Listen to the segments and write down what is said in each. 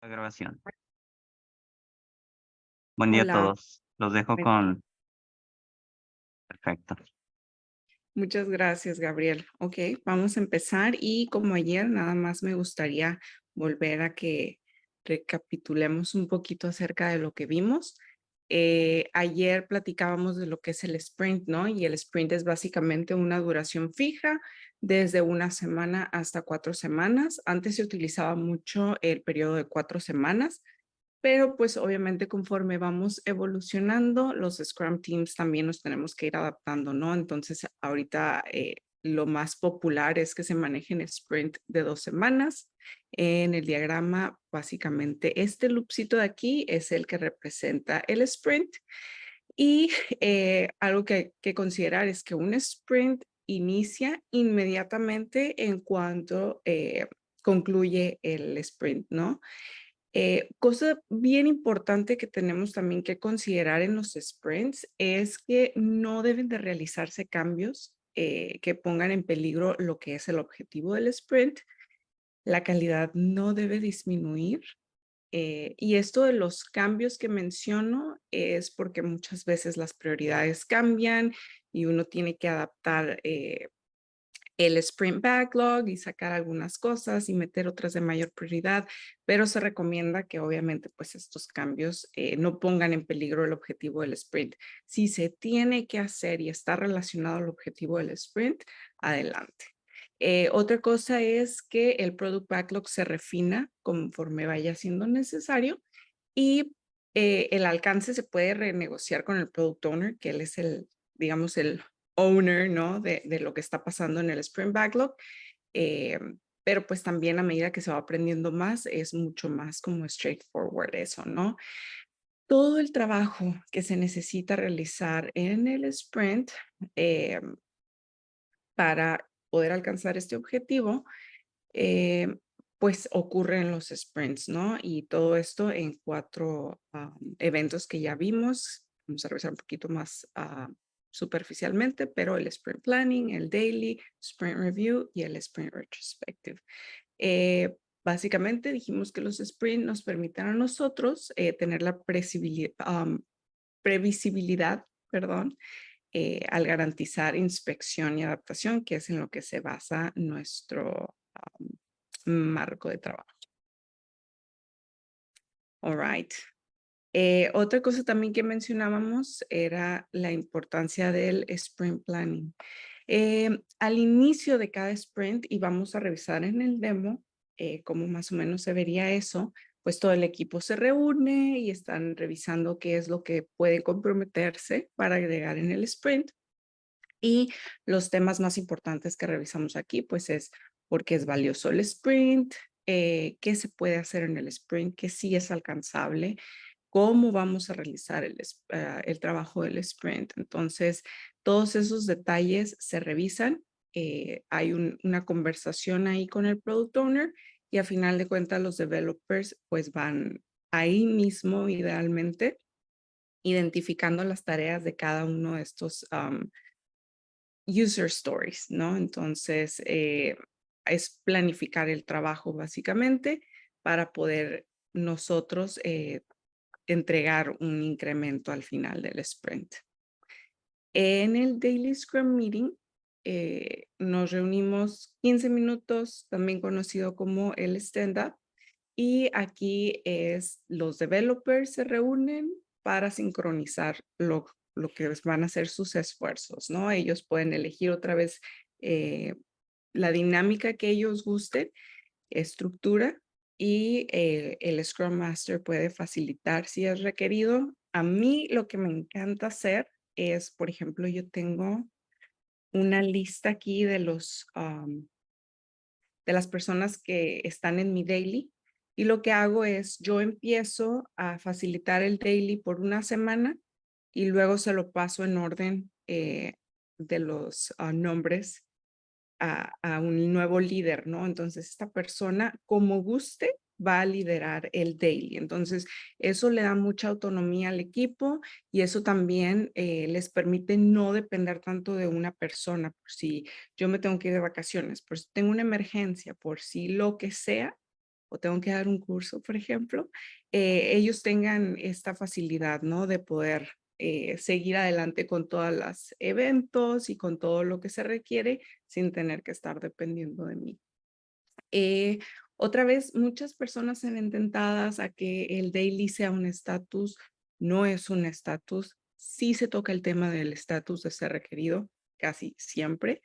La grabación. Buen día a Hola, todos. Los dejo buen día. con perfecto. Muchas gracias, Gabriel. Ok, vamos a empezar y como ayer, nada más me gustaría volver a que recapitulemos un poquito acerca de lo que vimos. Ayer platicábamos de lo que es el sprint, ¿no? Y el sprint es básicamente una duración fija desde una semana hasta 4 semanas. Antes se utilizaba mucho el periodo de 4 semanas. Pero pues obviamente conforme vamos evolucionando, los Scrum Teams también nos tenemos que ir adaptando, ¿no? Entonces ahorita lo más popular es que se manejen sprint de 2 semanas. En el diagrama, básicamente este loopcito de aquí es el que representa el sprint. Y algo que hay que considerar es que un sprint inicia inmediatamente en cuanto concluye el sprint, ¿no? Cosa bien importante que tenemos también que considerar en los sprints es que no deben de realizarse cambios que pongan en peligro lo que es el objetivo del sprint. La calidad no debe disminuir. Y esto de los cambios que menciono es porque muchas veces las prioridades cambian y uno tiene que adaptar el sprint backlog y sacar algunas cosas y meter otras de mayor prioridad, pero se recomienda que obviamente pues estos cambios no pongan en peligro el objetivo del sprint. Si se tiene que hacer y está relacionado al objetivo del sprint, adelante. Otra cosa es que el product backlog se refina conforme vaya siendo necesario y el alcance se puede renegociar con el product owner, que él es el, digamos, el owner, ¿no? De lo que está pasando en el Sprint Backlog. Eh, pero pues también a medida que se va aprendiendo más, es mucho más como straightforward eso, ¿no? Todo el trabajo que se necesita realizar en el sprint eh, para poder alcanzar este objetivo, eh, pues ocurre en los sprints, ¿no? Y todo esto en 4 eventos que ya vimos. Vamos a revisar un poquito más superficialmente, pero el sprint planning, el daily, sprint review y el sprint retrospective. Básicamente dijimos que los sprints nos permiten a nosotros tener la previsibilidad, perdón, al garantizar inspección y adaptación, que es en lo que se basa nuestro marco de trabajo. All right. Otra cosa también que mencionábamos era la importancia del sprint planning. Al inicio de cada sprint, y vamos a revisar en el demo cómo más o menos se vería eso, pues todo el equipo se reúne y están revisando qué es lo que puede comprometerse para agregar en el sprint. Y los temas más importantes que revisamos aquí, pues es por qué es valioso el sprint, qué se puede hacer en el sprint, qué sí es alcanzable, cómo vamos a realizar el trabajo del sprint. Entonces, todos esos detalles se revisan. Hay una conversación ahí con el product owner y a final de cuentas los developers pues van ahí mismo idealmente identificando las tareas de cada uno de estos user stories, ¿no? Entonces, es planificar el trabajo básicamente para poder nosotros entregar un incremento al final del sprint. En el Daily Scrum Meeting nos reunimos 15 minutos, también conocido como el stand-up, y aquí es los developers se reúnen para sincronizar lo que van a ser sus esfuerzos, ¿no? Ellos pueden elegir otra vez eh, la dinámica que ellos gusten, estructura, y el Scrum Master puede facilitar si es requerido. A mí lo que me encanta hacer es, por ejemplo, yo tengo una lista aquí de las personas que están en mi daily. Y lo que hago es, yo empiezo a facilitar el daily por una semana y luego se lo paso en orden de los nombres a un nuevo líder, ¿no? Entonces, esta persona, como guste, va a liderar el daily. Entonces, eso le da mucha autonomía al equipo y eso también les permite no depender tanto de una persona. Por si yo me tengo que ir de vacaciones, por si tengo una emergencia, por si lo que sea, o tengo que dar un curso, por ejemplo, ellos tengan esta facilidad, ¿no? De poder seguir adelante con todos los eventos y con todo lo que se requiere sin tener que estar dependiendo de mí. Eh, Otra vez, muchas personas se ven tentadas a que el daily sea un estatus. No es un estatus. Sí se toca el tema del estatus de ser requerido casi siempre.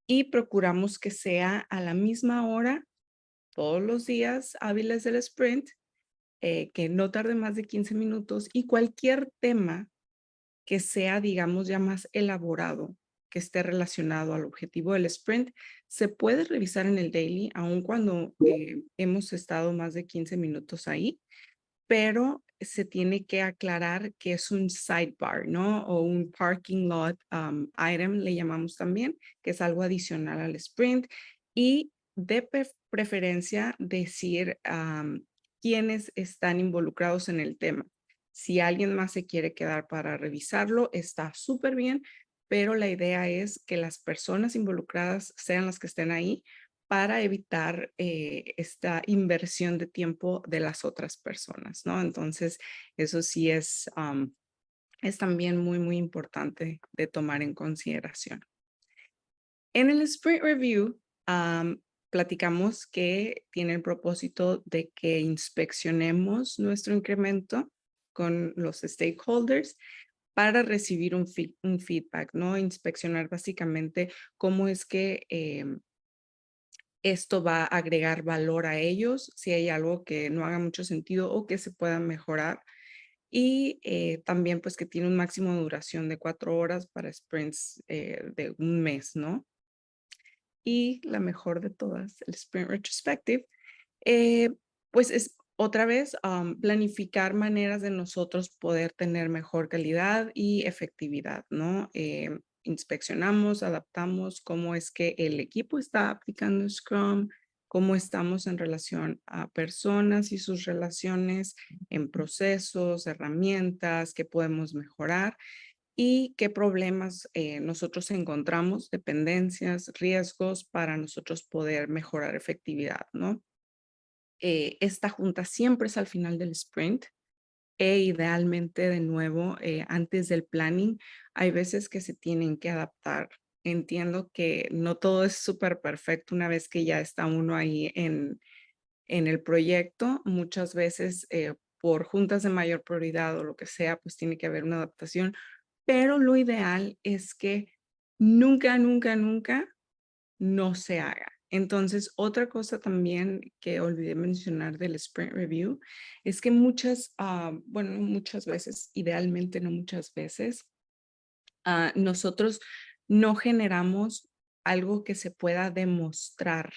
Y procuramos que sea a la misma hora todos los días hábiles del sprint, que no tarde más de 15 minutos y cualquier tema que sea, digamos, ya más elaborado, que esté relacionado al objetivo del sprint, se puede revisar en el daily, aun cuando hemos estado más de 15 minutos ahí, pero se tiene que aclarar que es un sidebar, ¿no? O un parking lot item, le llamamos también, que es algo adicional al sprint. Y de preferencia decir quiénes están involucrados en el tema. Si alguien más se quiere quedar para revisarlo, está súper bien, pero la idea es que las personas involucradas sean las que estén ahí para evitar esta inversión de tiempo de las otras personas, ¿no? Entonces, eso sí es también muy, muy importante de tomar en consideración. En el Sprint Review, platicamos que tiene el propósito de que inspeccionemos nuestro incremento con los stakeholders para recibir un feedback, ¿no? Inspeccionar básicamente cómo es que esto va a agregar valor a ellos, si hay algo que no haga mucho sentido o que se pueda mejorar. Y también pues que tiene un máximo de duración de 4 horas para sprints de un mes, ¿no? Y la mejor de todas, el Sprint Retrospective, eh, pues es otra vez planificar maneras de nosotros poder tener mejor calidad y efectividad, ¿no? Inspeccionamos, adaptamos cómo es que el equipo está aplicando Scrum, cómo estamos en relación a personas y sus relaciones en procesos, herramientas que podemos mejorar y qué problemas nosotros encontramos, dependencias, riesgos para nosotros poder mejorar efectividad, ¿no? Esta junta siempre es al final del sprint e idealmente de nuevo antes del planning. Hay veces que se tienen que adaptar. Entiendo que no todo es súper perfecto una vez que ya está uno ahí en el proyecto. Muchas veces por juntas de mayor prioridad o lo que sea, pues tiene que haber una adaptación, pero lo ideal es que nunca, nunca, nunca no se haga. Entonces, otra cosa también que olvidé mencionar del Sprint Review es que bueno, no muchas veces, idealmente no muchas veces, nosotros no generamos algo que se pueda demostrar,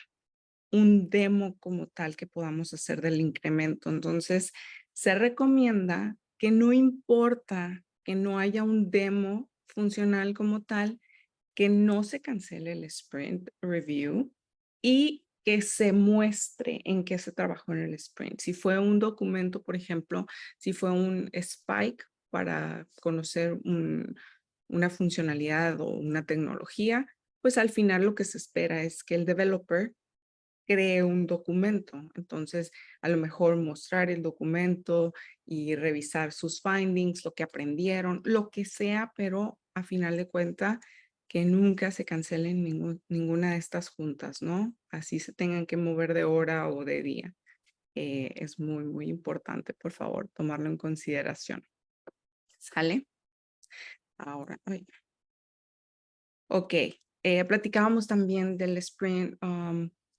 un demo como tal que podamos hacer del incremento. Entonces, se recomienda que no importa que no haya un demo funcional como tal, que no se cancele el sprint review y que se muestre en qué se trabajó en el sprint. Si fue un documento, por ejemplo, si fue un spike para conocer una funcionalidad o una tecnología, pues al final lo que se espera es que el developer cree un documento. Entonces, a lo mejor mostrar el documento y revisar sus findings, lo que aprendieron, lo que sea, pero a final de cuentas, que nunca se cancelen ninguna de estas juntas, ¿no? Así se tengan que mover de hora o de día. Es muy, muy importante, por favor, tomarlo en consideración. ¿Sale? Ahora, ay, ok, platicábamos también del sprint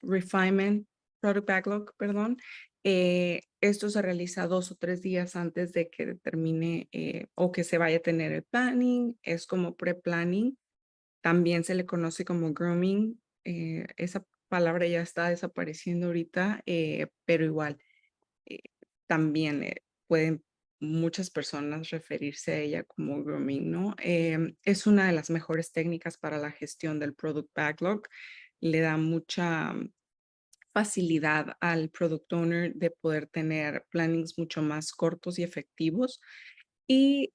refinement, product backlog, perdón. Esto se realiza 2 o 3 días antes de que termine o que se vaya a tener el planning. Es como pre-planning. También se le conoce como grooming. Esa palabra ya está desapareciendo ahorita, pero igual eh, también pueden muchas personas referirse a ella como grooming, ¿no? Es una de las mejores técnicas para la gestión del product backlog. Le da mucha facilidad al product owner de poder tener plannings mucho más cortos y efectivos. Y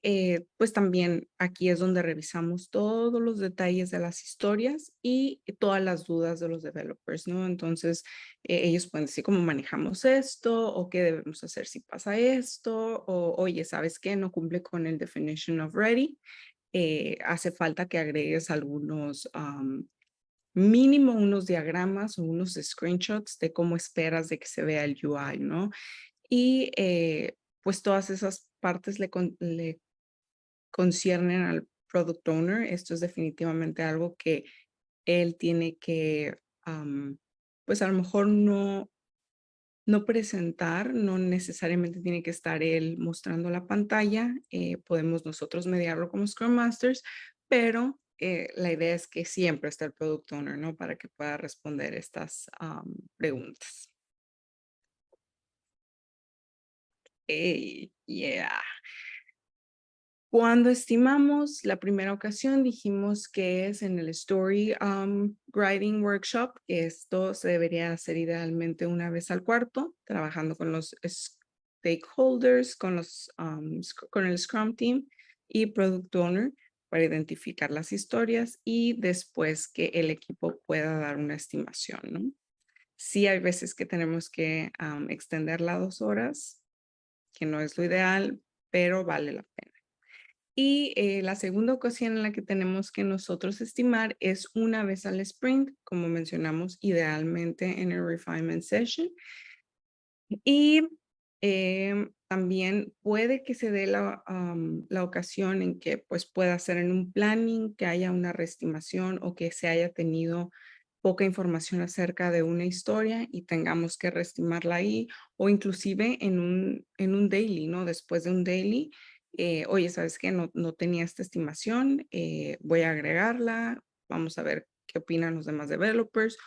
pues también aquí es donde revisamos todos los detalles de las historias y todas las dudas de los developers, ¿no? Entonces, ellos pueden decir cómo manejamos esto o qué debemos hacer si pasa esto o, oye, ¿sabes qué? No cumple con el definition of ready. Hace falta que agregues algunos, mínimo unos diagramas o unos screenshots de cómo esperas de que se vea el UI, ¿no? Y pues todas esas partes le conciernen al product owner. Esto es definitivamente algo que él tiene que, pues a lo mejor no presentar, no necesariamente tiene que estar él mostrando la pantalla, podemos nosotros mediarlo como Scrum Masters, pero la idea es que siempre está el product owner, ¿no? Para que pueda responder estas preguntas. Yeah. Cuando estimamos la primera ocasión, dijimos que es en el Story Writing Workshop. Esto se debería hacer idealmente una vez al cuarto, trabajando con los stakeholders, con el Scrum Team y Product Owner para identificar las historias y después que el equipo pueda dar una estimación, ¿no? Sí hay veces que tenemos que extenderla 2 horas, que no es lo ideal, pero vale la pena. Y la segunda ocasión en la que tenemos que nosotros estimar es una vez al sprint, como mencionamos, idealmente en el refinement session. Y también puede que se dé la ocasión en que pues pueda ser en un planning, que haya una reestimación o que se haya tenido poca información acerca de una historia y tengamos que reestimarla ahí o inclusive en un daily, ¿no? Después de un daily, oye, ¿sabes qué? No tenía esta estimación, voy a agregarla, vamos a ver qué opinan los demás developers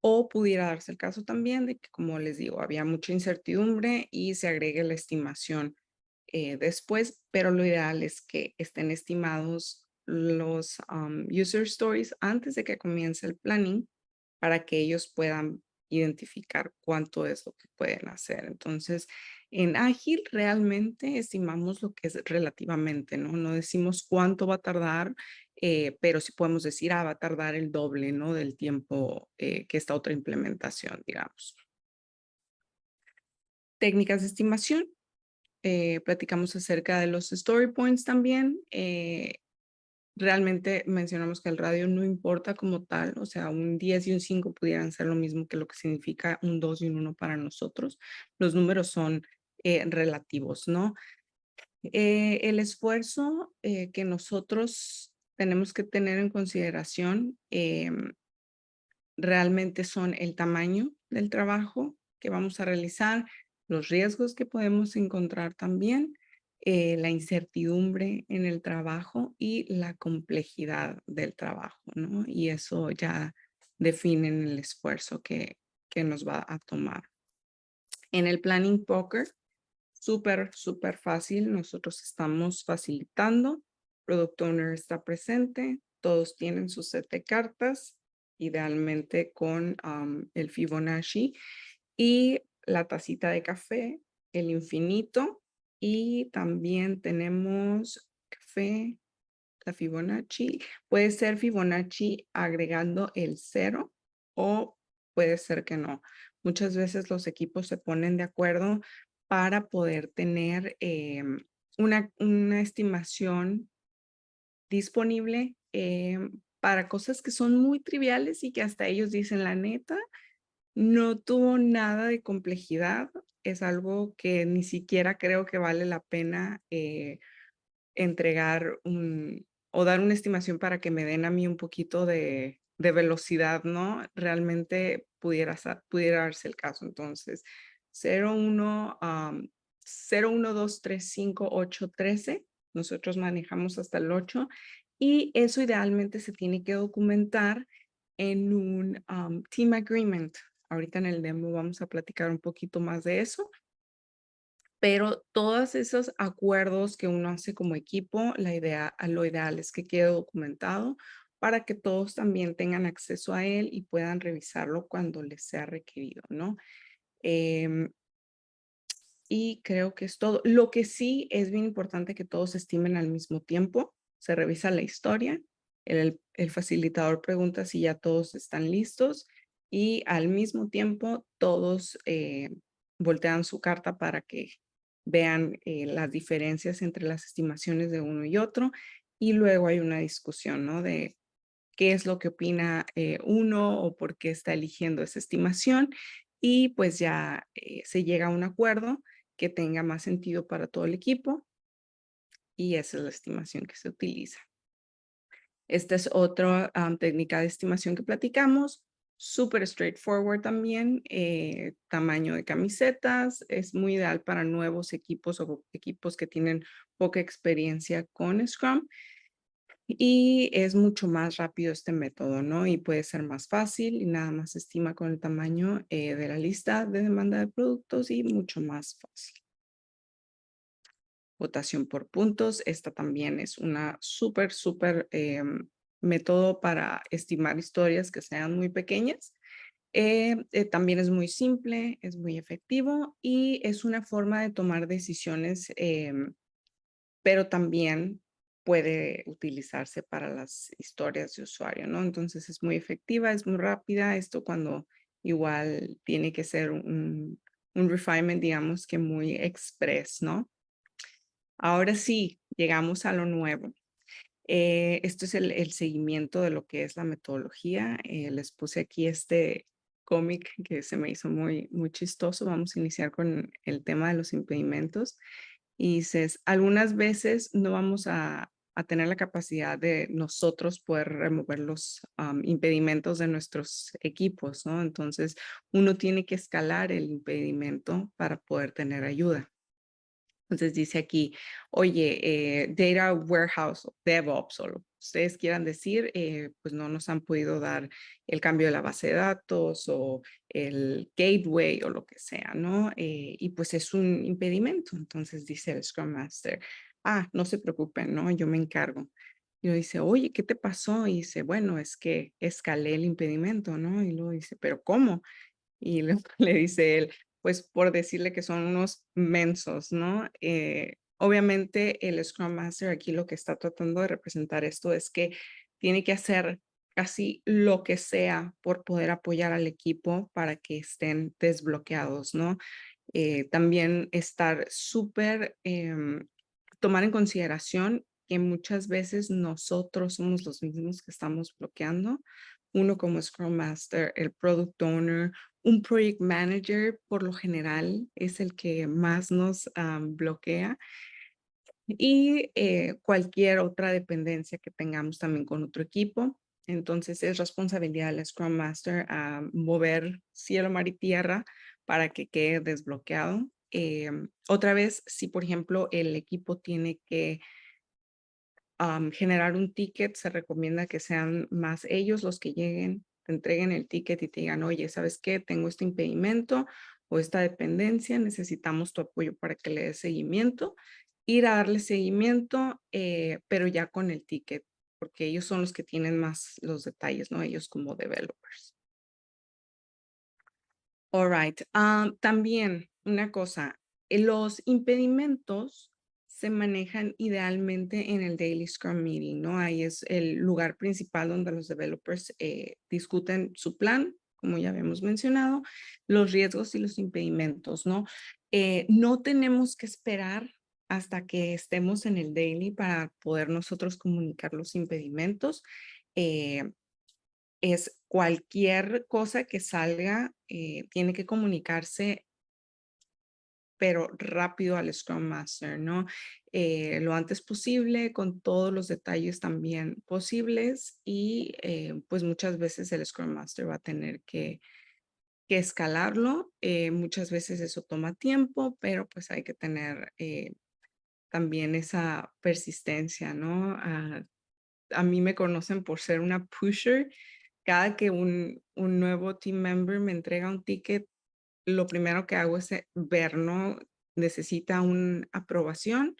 o pudiera darse el caso también de que, como les digo, había mucha incertidumbre y se agregue la estimación después, pero lo ideal es que estén estimados los user stories antes de que comience el planning para que ellos puedan identificar cuánto es lo que pueden hacer. Entonces, en Ágil realmente estimamos lo que es relativamente, ¿no? No decimos cuánto va a tardar, pero sí podemos decir, va a tardar el doble, ¿no? Del tiempo que esta otra implementación, digamos. Técnicas de estimación. Platicamos acerca de los story points también. Realmente mencionamos que el radio no importa como tal, o sea, un 10 y un 5 pudieran ser lo mismo que lo que significa un 2 y un 1 para nosotros. Los números son relativos, ¿no? El esfuerzo que nosotros tenemos que tener en consideración realmente son el tamaño del trabajo que vamos a realizar, los riesgos que podemos encontrar también, la incertidumbre en el trabajo y la complejidad del trabajo, ¿no? Y eso ya define el esfuerzo que nos va a tomar. En el Planning Poker, súper, súper fácil. Nosotros estamos facilitando. Product Owner está presente. Todos tienen su set de cartas, idealmente con el Fibonacci y la tacita de café, el infinito. Y también tenemos café, la Fibonacci. Puede ser Fibonacci agregando el 0 o puede ser que no. Muchas veces los equipos se ponen de acuerdo para poder tener una estimación disponible para cosas que son muy triviales y que hasta ellos dicen la neta, no tuvo nada de complejidad. Es algo que ni siquiera creo que vale la pena entregar o dar una estimación para que me den a mí un poquito de velocidad, ¿no? Realmente pudiera darse el caso. Entonces, 01, 0, 1, 2, 3, 5, 8, 13. Nosotros manejamos hasta el 8 y eso idealmente se tiene que documentar en un team agreement. Ahorita en el demo vamos a platicar un poquito más de eso, pero todos esos acuerdos que uno hace como equipo, lo ideal es que quede documentado para que todos también tengan acceso a él y puedan revisarlo cuando les sea requerido, ¿no? Em, y creo que es todo. Lo que sí es bien importante que todos estimen al mismo tiempo. Se revisa la historia, el facilitador pregunta si ya todos están listos y al mismo tiempo todos voltean su carta para que vean las diferencias entre las estimaciones de uno y otro y luego hay una discusión, ¿no? De qué es lo que opina uno o por qué está eligiendo esa estimación y pues ya se llega a un acuerdo que tenga más sentido para todo el equipo y esa es la estimación que se utiliza. Esta es otra técnica de estimación que platicamos, súper straightforward también, tamaño de camisetas, es muy ideal para nuevos equipos o equipos que tienen poca experiencia con Scrum y es mucho más rápido este método, ¿no? Y puede ser más fácil y nada más se estima con el tamaño de la lista de demanda de productos y mucho más fácil. Votación por puntos, esta también es una súper método para estimar historias que sean muy pequeñas. También es muy simple, es muy efectivo y es una forma de tomar decisiones pero también puede utilizarse para las historias de usuario, ¿no? Entonces es muy efectiva, es muy rápida. Esto cuando igual tiene que ser un refinement, digamos que muy express, ¿no? Ahora sí, llegamos a lo nuevo. Esto es el seguimiento de lo que es la metodología. Les puse aquí este cómic que se me hizo muy chistoso. Vamos a iniciar con el tema de los impedimentos. Y dices, algunas veces no vamos a tener la capacidad de nosotros poder remover los impedimentos de nuestros equipos, ¿no? Entonces, uno tiene que escalar el impedimento para poder tener ayuda. Entonces dice aquí, oye, Data Warehouse, DevOps o lo que ustedes quieran decir, pues no nos han podido dar el cambio de la base de datos o el gateway o lo que sea, ¿no? Y pues es un impedimento. Entonces dice el Scrum Master, no se preocupen, ¿no? Yo me encargo. Y lo dice, oye, ¿qué te pasó? Y dice, bueno, es que escalé el impedimento, ¿no? Y luego dice, ¿pero cómo? Y luego le dice él, pues por decirle que son unos mensos, ¿no? Obviamente el Scrum Master aquí lo que está tratando de representar esto es que tiene que hacer casi lo que sea por poder apoyar al equipo para que estén desbloqueados, ¿no? También estar súper, tomar en consideración que muchas veces nosotros somos los mismos que estamos bloqueando. Uno como Scrum Master, el Product Owner, un Project Manager, por lo general, es el que más nos bloquea. Y cualquier otra dependencia que tengamos también con otro equipo. Entonces es responsabilidad del Scrum Master a mover cielo, mar y tierra para que quede desbloqueado. Otra vez, si por ejemplo el equipo tiene que generar un ticket, se recomienda que sean más ellos los que lleguen, te entreguen el ticket y te digan, oye, ¿sabes qué? Tengo este impedimento o esta dependencia, necesitamos tu apoyo para que le des seguimiento. Ir a darle seguimiento, pero ya con el ticket, porque ellos son los que tienen más los detalles, ¿no? Ellos como developers. All right. También una cosa, los impedimentos se manejan idealmente en el Daily Scrum Meeting, ¿no? Ahí es el lugar principal donde los developers discuten su plan, como ya habíamos mencionado, los riesgos y los impedimentos, ¿no? No tenemos que esperar hasta que estemos en el daily para poder nosotros comunicar los impedimentos. Eh, es cualquier cosa que salga, tiene que comunicarse, pero rápido al Scrum Master, ¿no? Lo antes posible, con todos los detalles también posibles y pues muchas veces el Scrum Master va a tener que escalarlo. Muchas veces eso toma tiempo, pero pues hay que tener también esa persistencia, ¿no? A mí me conocen por ser una pusher. Cada que un nuevo team member me entrega un ticket, lo primero que hago es ver, ¿no? Necesita una aprobación.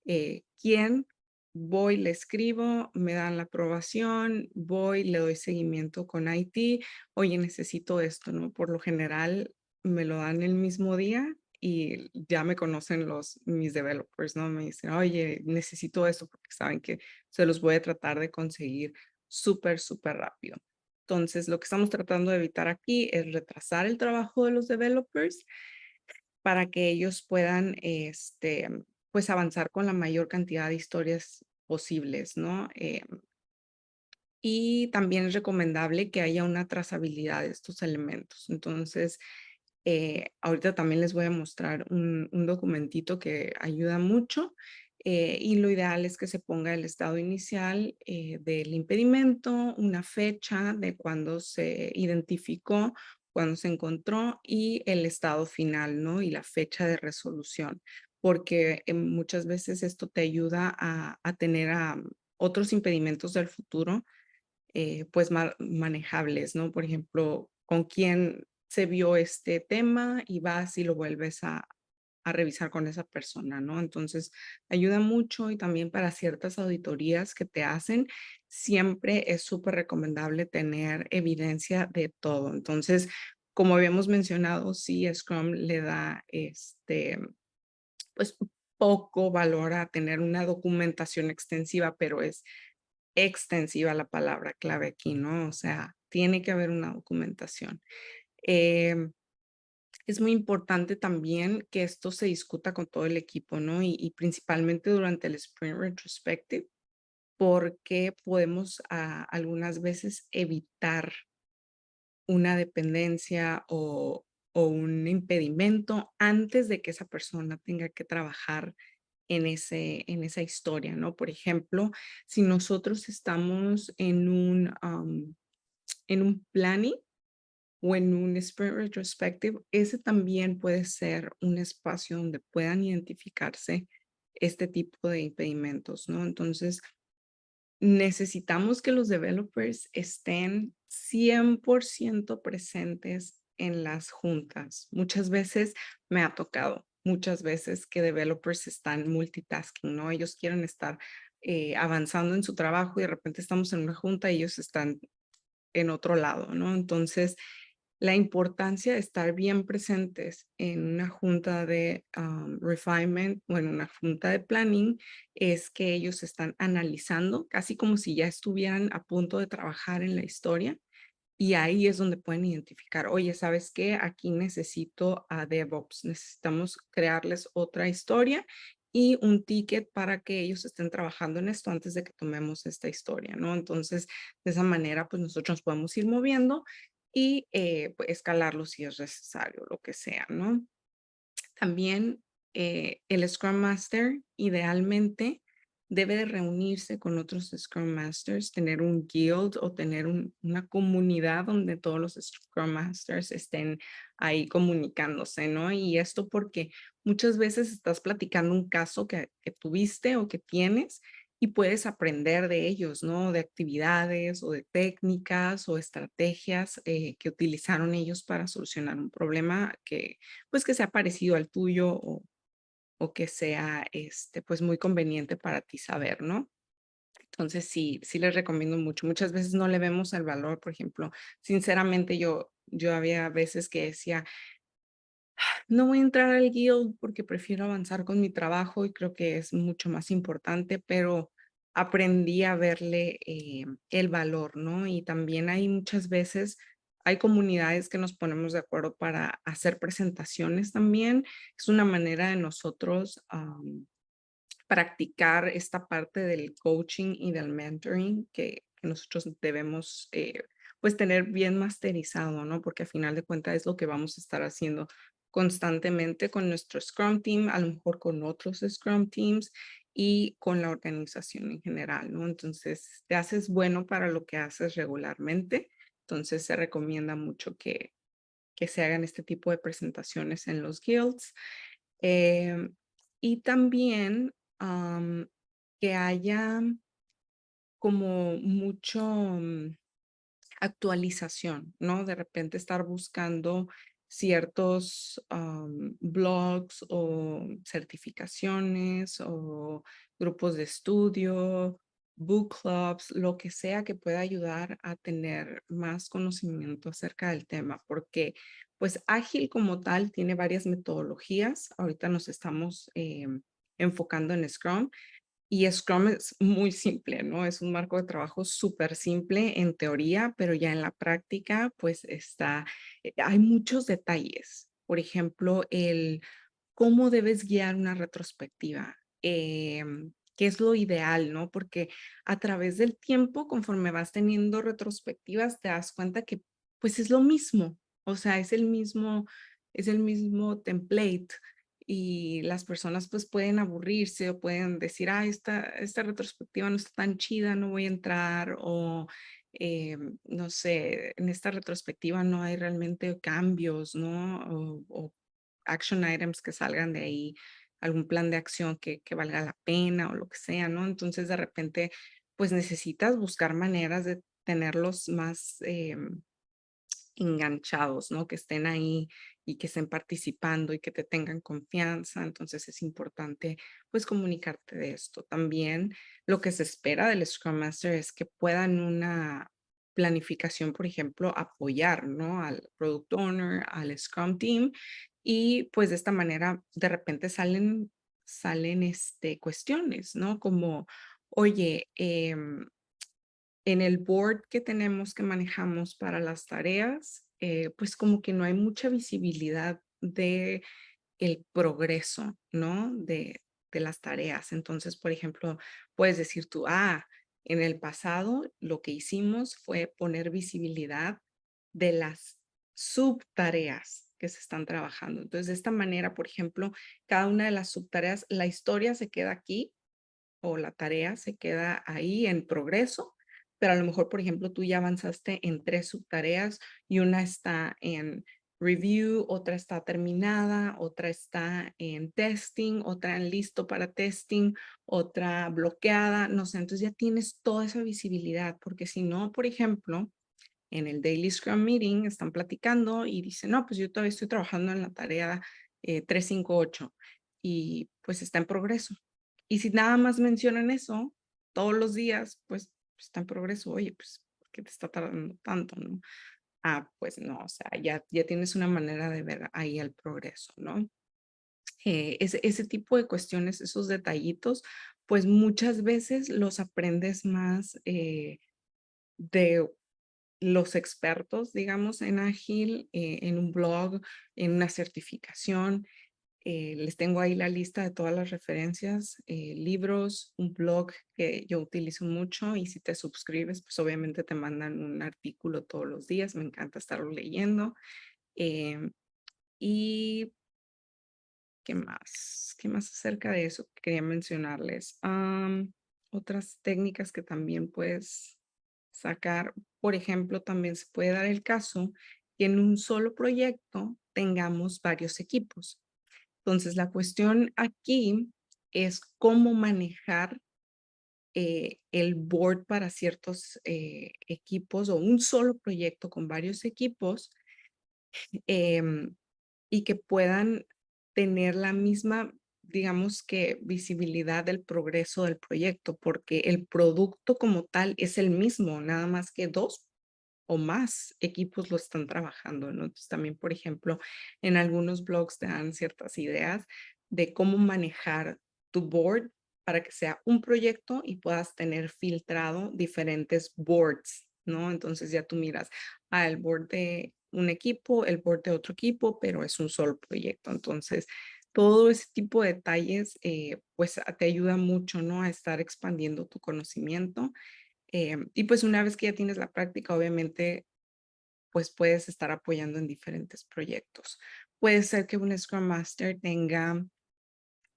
¿Quién? Voy, le escribo, me dan la aprobación, voy, le doy seguimiento con IT. Oye, necesito esto, ¿no? Por lo general me lo dan el mismo día y ya me conocen mis developers, ¿no? Me dicen, oye, necesito esto porque saben que se los voy a tratar de conseguir súper, súper rápido. Entonces, lo que estamos tratando de evitar aquí es retrasar el trabajo de los developers para que ellos puedan, pues, avanzar con la mayor cantidad de historias posibles, ¿no? Y también es recomendable que haya una trazabilidad de estos elementos. Entonces, ahorita también les voy a mostrar un documentito que ayuda mucho, y lo ideal es que se ponga el estado inicial, del impedimento, una fecha de cuando se identificó, cuando se encontró y el estado final, ¿no? Y la fecha de resolución, porque, muchas veces esto te ayuda a tener, otros impedimentos del futuro, pues, manejables, ¿no? Por ejemplo, con quién se vio este tema y vas y lo vuelves a revisar con esa persona, ¿no? Entonces, ayuda mucho y también para ciertas auditorías que te hacen, siempre es súper recomendable tener evidencia de todo. Entonces, como habíamos mencionado, sí, Scrum le da, pues, poco valor a tener una documentación extensiva, pero es extensiva la palabra clave aquí, ¿no? O sea, tiene que haber una documentación. Em, es muy importante también que esto se discuta con todo el equipo, ¿no? Y principalmente durante el Sprint Retrospective, porque podemos algunas veces evitar una dependencia o un impedimento antes de que esa persona tenga que trabajar en esa historia, ¿no? Por ejemplo, si nosotros estamos en un planning o en un sprint retrospective, ese también puede ser un espacio donde puedan identificarse este tipo de impedimentos, ¿no? Entonces, necesitamos que los developers estén 100% presentes en las juntas. Muchas veces me ha tocado, muchas veces que developers están multitasking, ¿no? Ellos quieren estar avanzando en su trabajo y de repente estamos en una junta y ellos están en otro lado, ¿no? Entonces, la importancia de estar bien presentes en una junta de refinement o en una junta de planning es que ellos están analizando, casi como si ya estuvieran a punto de trabajar en la historia. Y ahí es donde pueden identificar, oye, ¿sabes qué? Aquí necesito a DevOps, necesitamos crearles otra historia y un ticket para que ellos estén trabajando en esto antes de que tomemos esta historia, ¿no? Entonces, de esa manera, pues nosotros nos podemos ir moviendo y pues, escalarlo si es necesario, lo que sea, ¿no? También el Scrum Master idealmente debe de reunirse con otros Scrum Masters, tener un guild o tener una comunidad donde todos los Scrum Masters estén ahí comunicándose, ¿no? Y esto porque muchas veces estás platicando un caso que tuviste o que tienes y puedes aprender de ellos, ¿no? De actividades o de técnicas o estrategias que utilizaron ellos para solucionar un problema que pues, que sea parecido al tuyo o que sea, pues, muy conveniente para ti saber, ¿no? Entonces, sí les recomiendo mucho. Muchas veces no le vemos el valor, por ejemplo, sinceramente, yo había veces que decía: "No voy a entrar al guild porque prefiero avanzar con mi trabajo y creo que es mucho más importante", pero aprendí a verle, el valor, ¿no? Y también hay muchas veces hay comunidades que nos ponemos de acuerdo para hacer presentaciones también. Es una manera de nosotros, practicar esta parte del coaching y del mentoring que nosotros debemos, pues, tener bien masterizado, ¿no? Porque a final de cuentas es lo que vamos a estar haciendo constantemente con nuestro Scrum Team, a lo mejor con otros Scrum Teams y con la organización en general, ¿no? Entonces, te haces bueno para lo que haces regularmente. Entonces, se recomienda mucho que se hagan este tipo de presentaciones en los guilds. Em, y también, que haya como mucho, actualización, ¿no? De repente estar buscando ciertos, blogs o certificaciones o grupos de estudio, book clubs, lo que sea que pueda ayudar a tener más conocimiento acerca del tema, porque Pues ágil como tal tiene varias metodologías. Ahorita nos estamos enfocando en Scrum y Scrum es muy simple, ¿no? Es un marco de trabajo súper simple en teoría, pero ya en la práctica, pues hay muchos detalles. Por ejemplo, el cómo debes guiar una retrospectiva, qué es lo ideal, ¿no? Porque a través del tiempo, conforme vas teniendo retrospectivas, te das cuenta que pues es lo mismo, o sea, es el mismo template y las personas pues pueden aburrirse o pueden decir, ah, esta retrospectiva no está tan chida, no voy a entrar o no sé, en esta retrospectiva no hay realmente cambios, ¿no? O action items que salgan de ahí, algún plan de acción que valga la pena o lo que sea, ¿no? Entonces, de repente, pues necesitas buscar maneras de tenerlos más enganchados, ¿no? Que estén ahí y que estén participando y que te tengan confianza. Entonces, es importante, pues, comunicarte de esto. También lo que se espera del Scrum Master es que puedan una planificación, por ejemplo, apoyar, ¿no? Al Product Owner, al Scrum Team y pues de esta manera de repente salen cuestiones, ¿no? Como, oye, en el board que tenemos que manejamos para las tareas, pues como que no hay mucha visibilidad de el progreso, ¿no? De las tareas. Entonces, por ejemplo, puedes decir tú, ah, en el pasado lo que hicimos fue poner visibilidad de las subtareas que se están trabajando. Entonces, de esta manera, por ejemplo, cada una de las subtareas, la historia se queda aquí o la tarea se queda ahí en progreso, pero a lo mejor, por ejemplo, tú ya avanzaste en 3 subtareas y una está en review, otra está terminada, otra está en testing, otra en listo para testing, otra bloqueada, no sé, entonces ya tienes toda esa visibilidad, porque si no, por ejemplo, en el Daily Scrum Meeting están platicando y dicen, no, pues yo todavía estoy trabajando en la tarea 358 y pues está en progreso. Y si nada más mencionan eso todos los días, pues está en progreso. Oye, pues, ¿por qué te está tardando tanto, no? Ah, pues no, o sea, ya tienes una manera de ver ahí el progreso, ¿no? Ese tipo de cuestiones, esos detallitos, pues muchas veces los aprendes más de los expertos, digamos, en Ágil, en un blog, en una certificación. Les tengo ahí la lista de todas las referencias, libros, un blog que yo utilizo mucho y si te suscribes, pues obviamente te mandan un artículo todos los días. Me encanta estarlo leyendo. Em, y ¿qué más? ¿Qué más acerca de eso que quería mencionarles? Otras técnicas que también puedes sacar, por ejemplo, también se puede dar el caso que en un solo proyecto tengamos varios equipos. Entonces, la cuestión aquí es cómo manejar el board para ciertos equipos o un solo proyecto con varios equipos em, y que puedan tener la misma, digamos que, visibilidad del progreso del proyecto, porque el producto como tal es el mismo, nada más que dos o más equipos lo están trabajando, ¿no? Entonces también, por ejemplo, en algunos blogs te dan ciertas ideas de cómo manejar tu board para que sea un proyecto y puedas tener filtrado diferentes boards, ¿no? Entonces ya tú miras, el board de un equipo, el board de otro equipo, pero es un solo proyecto. Entonces, todo ese tipo de detalles, pues te ayuda mucho, ¿no? A estar expandiendo tu conocimiento y pues una vez que ya tienes la práctica, obviamente, pues puedes estar apoyando en diferentes proyectos. Puede ser que un Scrum Master tenga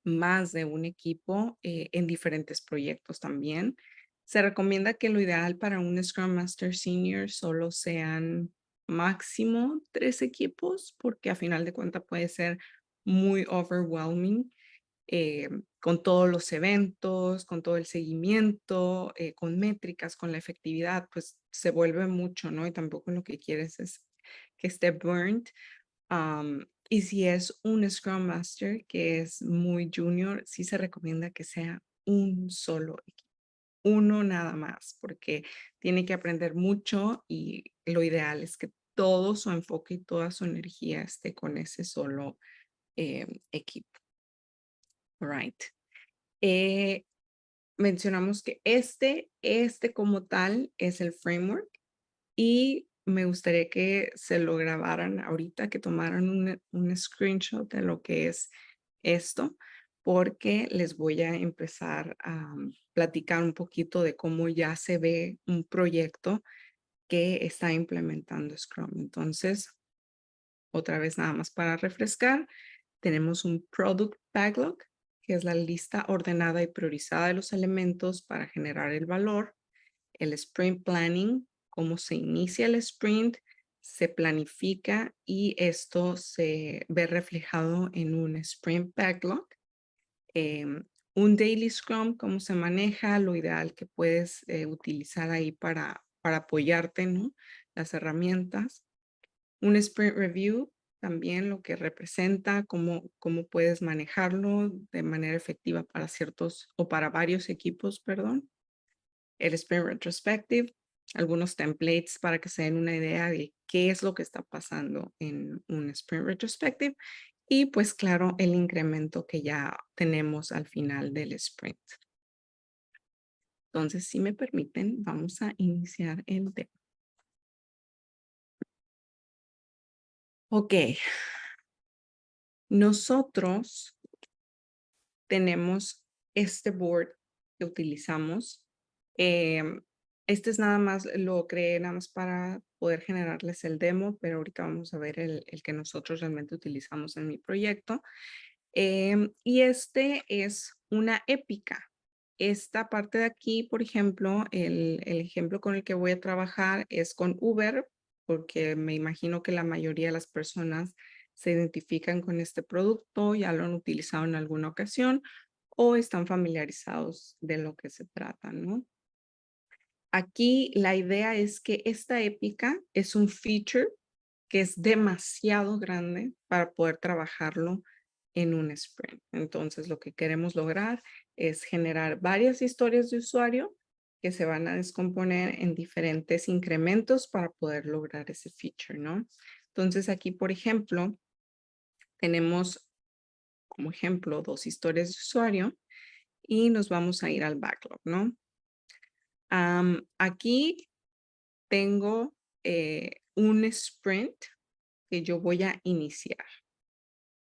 más de un equipo en diferentes proyectos también. Se recomienda que lo ideal para un Scrum Master Senior solo sean máximo 3 equipos, porque a final de cuentas puede ser muy overwhelming con todos los eventos, con todo el seguimiento, con métricas, con la efectividad, pues se vuelve mucho, ¿no? Y tampoco lo que quieres es que esté burnt. Y si es un Scrum Master que es muy junior, sí se recomienda que sea un solo equipo, uno nada más, porque tiene que aprender mucho y lo ideal es que todo su enfoque y toda su energía esté con ese solo equipo. Right. Mencionamos que este como tal es el framework y me gustaría que se lo grabaran ahorita, que tomaran un screenshot de lo que es esto, porque les voy a empezar a platicar un poquito de cómo ya se ve un proyecto que está implementando Scrum. Entonces, otra vez nada más para refrescar, tenemos un Product Backlog, que es la lista ordenada y priorizada de los elementos para generar el valor. El Sprint Planning, cómo se inicia el sprint, se planifica y esto se ve reflejado en un Sprint Backlog. Un Daily Scrum, cómo se maneja, lo ideal que puedes utilizar ahí para apoyarte, ¿no? Las herramientas. Un Sprint Review, también lo que representa, cómo puedes manejarlo de manera efectiva para ciertos o para varios equipos, perdón. El Sprint Retrospective, algunos templates para que se den una idea de qué es lo que está pasando en un Sprint Retrospective y pues claro, el incremento que ya tenemos al final del sprint. Entonces, si me permiten, vamos a iniciar el tema. Ok, nosotros tenemos este board que utilizamos. Este es nada más, lo creé nada más para poder generarles el demo, pero ahorita vamos a ver el que nosotros realmente utilizamos en mi proyecto. Y este es una épica. Esta parte de aquí, por ejemplo, el ejemplo con el que voy a trabajar es con Uber, porque me imagino que la mayoría de las personas se identifican con este producto, ya lo han utilizado en alguna ocasión o están familiarizados de lo que se trata, ¿no? Aquí la idea es que esta épica es un feature que es demasiado grande para poder trabajarlo en un sprint. Entonces, lo que queremos lograr es generar varias historias de usuario que se van a descomponer en diferentes incrementos para poder lograr ese feature, ¿no? Entonces, aquí, por ejemplo, tenemos como ejemplo 2 historias de usuario y nos vamos a ir al backlog, ¿no? Aquí tengo un sprint que yo voy a iniciar.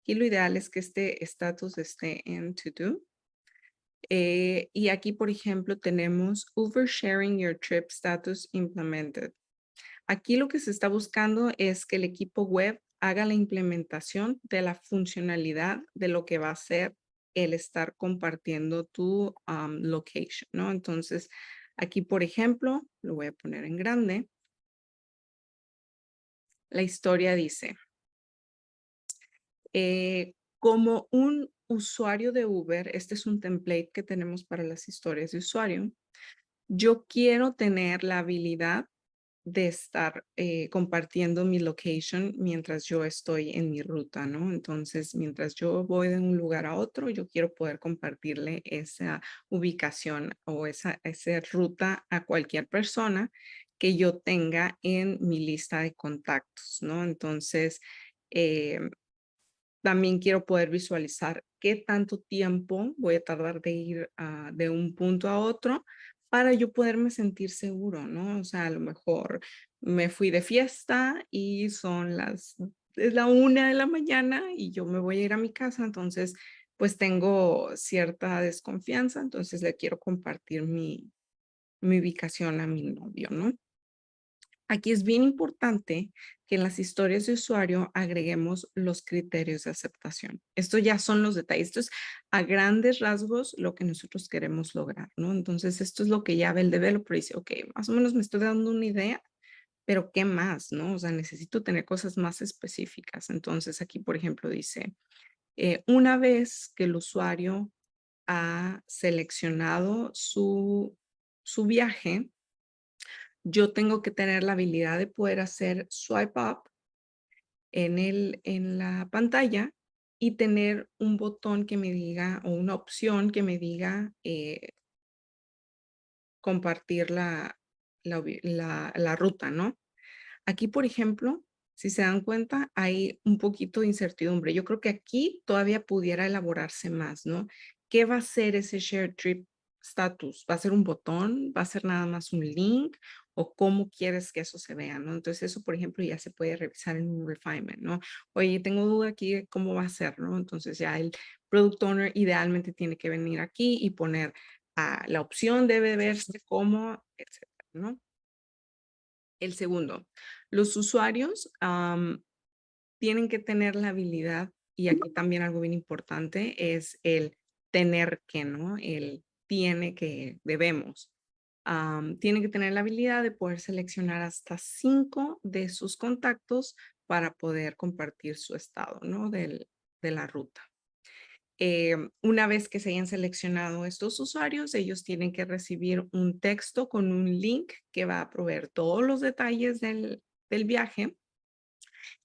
Aquí lo ideal es que este estatus esté en to do. Y aquí, por ejemplo, tenemos oversharing your trip status implemented. Aquí lo que se está buscando es que el equipo web haga la implementación de la funcionalidad de lo que va a ser el estar compartiendo tu location, ¿no? Entonces, aquí, por ejemplo, lo voy a poner en grande. La historia dice, como un usuario de Uber, este es un template que tenemos para las historias de usuario. Yo quiero tener la habilidad de estar compartiendo mi location mientras yo estoy en mi ruta, ¿no? Entonces, mientras yo voy de un lugar a otro, yo quiero poder compartirle esa ubicación o esa ruta a cualquier persona que yo tenga en mi lista de contactos, ¿no? Entonces, eh, también quiero poder visualizar qué tanto tiempo voy a tardar de ir de un punto a otro para yo poderme sentir seguro, ¿no? O sea, a lo mejor me fui de fiesta y es la 1 de la mañana y yo me voy a ir a mi casa, entonces pues tengo cierta desconfianza, entonces le quiero compartir mi ubicación a mi novio, ¿no? Aquí es bien importante que en las historias de usuario agreguemos los criterios de aceptación. Esto ya son los detalles. Esto es a grandes rasgos lo que nosotros queremos lograr, ¿no? Entonces, esto es lo que ya ve el developer y dice, ok, más o menos me estoy dando una idea, pero ¿qué más, no? O sea, necesito tener cosas más específicas. Entonces, aquí, por ejemplo, dice, una vez que el usuario ha seleccionado su viaje, yo tengo que tener la habilidad de poder hacer swipe up en la pantalla y tener un botón que me diga o una opción que me diga compartir la ruta, ¿no? Aquí, por ejemplo, si se dan cuenta, hay un poquito de incertidumbre. Yo creo que aquí todavía pudiera elaborarse más, ¿no? ¿Qué va a ser ese Share Trip Status? ¿Va a ser un botón? ¿Va a ser nada más un link? ¿O cómo quieres que eso se vea, no? Entonces, eso, por ejemplo, ya se puede revisar en un refinement, ¿no? Oye, tengo duda aquí de cómo va a ser, ¿no? Entonces, ya el Product Owner idealmente tiene que venir aquí y poner la opción debe verse como, etcétera, ¿no? El segundo, los usuarios tienen que tener la habilidad, y aquí también algo bien importante es el tener que, ¿no? El tiene que, debemos. Tienen que tener la habilidad de poder seleccionar hasta 5 de sus contactos para poder compartir su estado, ¿no? De la ruta. Una vez que se hayan seleccionado estos usuarios, ellos tienen que recibir un texto con un link que va a proveer todos los detalles del viaje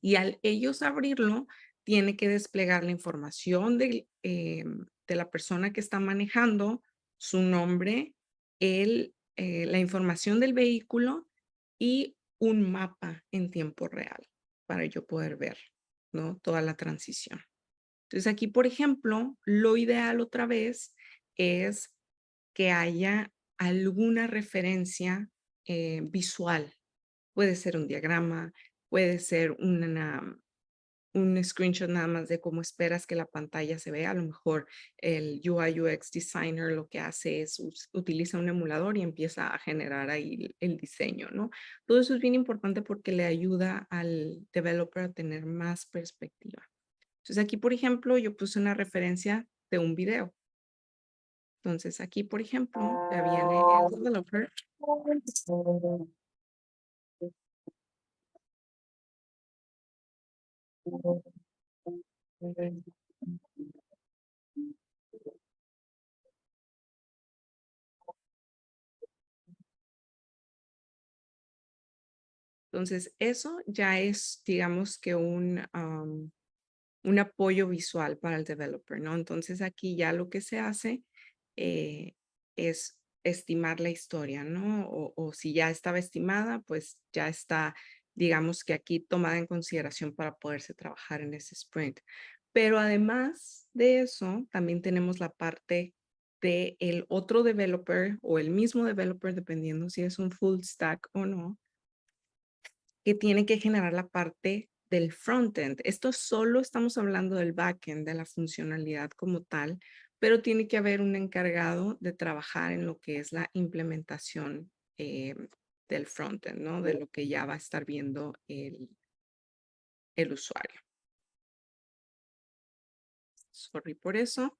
y al ellos abrirlo, tiene que desplegar la información de la persona que está manejando, su nombre, la información del vehículo y un mapa en tiempo real para yo poder ver, ¿no? Toda la transición. Entonces aquí, por ejemplo, lo ideal otra vez es que haya alguna referencia visual. Puede ser un diagrama, puede ser un screenshot nada más de cómo esperas que la pantalla se vea. A lo mejor el UI UX designer lo que hace es utiliza un emulador y empieza a generar ahí el diseño, ¿no? Todo eso es bien importante porque le ayuda al developer a tener más perspectiva. Entonces aquí, por ejemplo, yo puse una referencia de un video. Entonces aquí, por ejemplo, ya viene el developer. Entonces eso ya es, digamos que un apoyo visual para el developer, ¿no? Entonces aquí ya lo que se hace es estimar la historia, ¿no? O si ya estaba estimada, pues ya está, digamos que aquí tomada en consideración para poderse trabajar en ese sprint. Pero además de eso, también tenemos la parte de el otro developer o el mismo developer, dependiendo si es un full stack o no, que tiene que generar la parte del frontend. Esto solo estamos hablando del backend, de la funcionalidad como tal, pero tiene que haber un encargado de trabajar en lo que es la implementación del frontend, ¿no? De lo que ya va a estar viendo el usuario. Sorry por eso.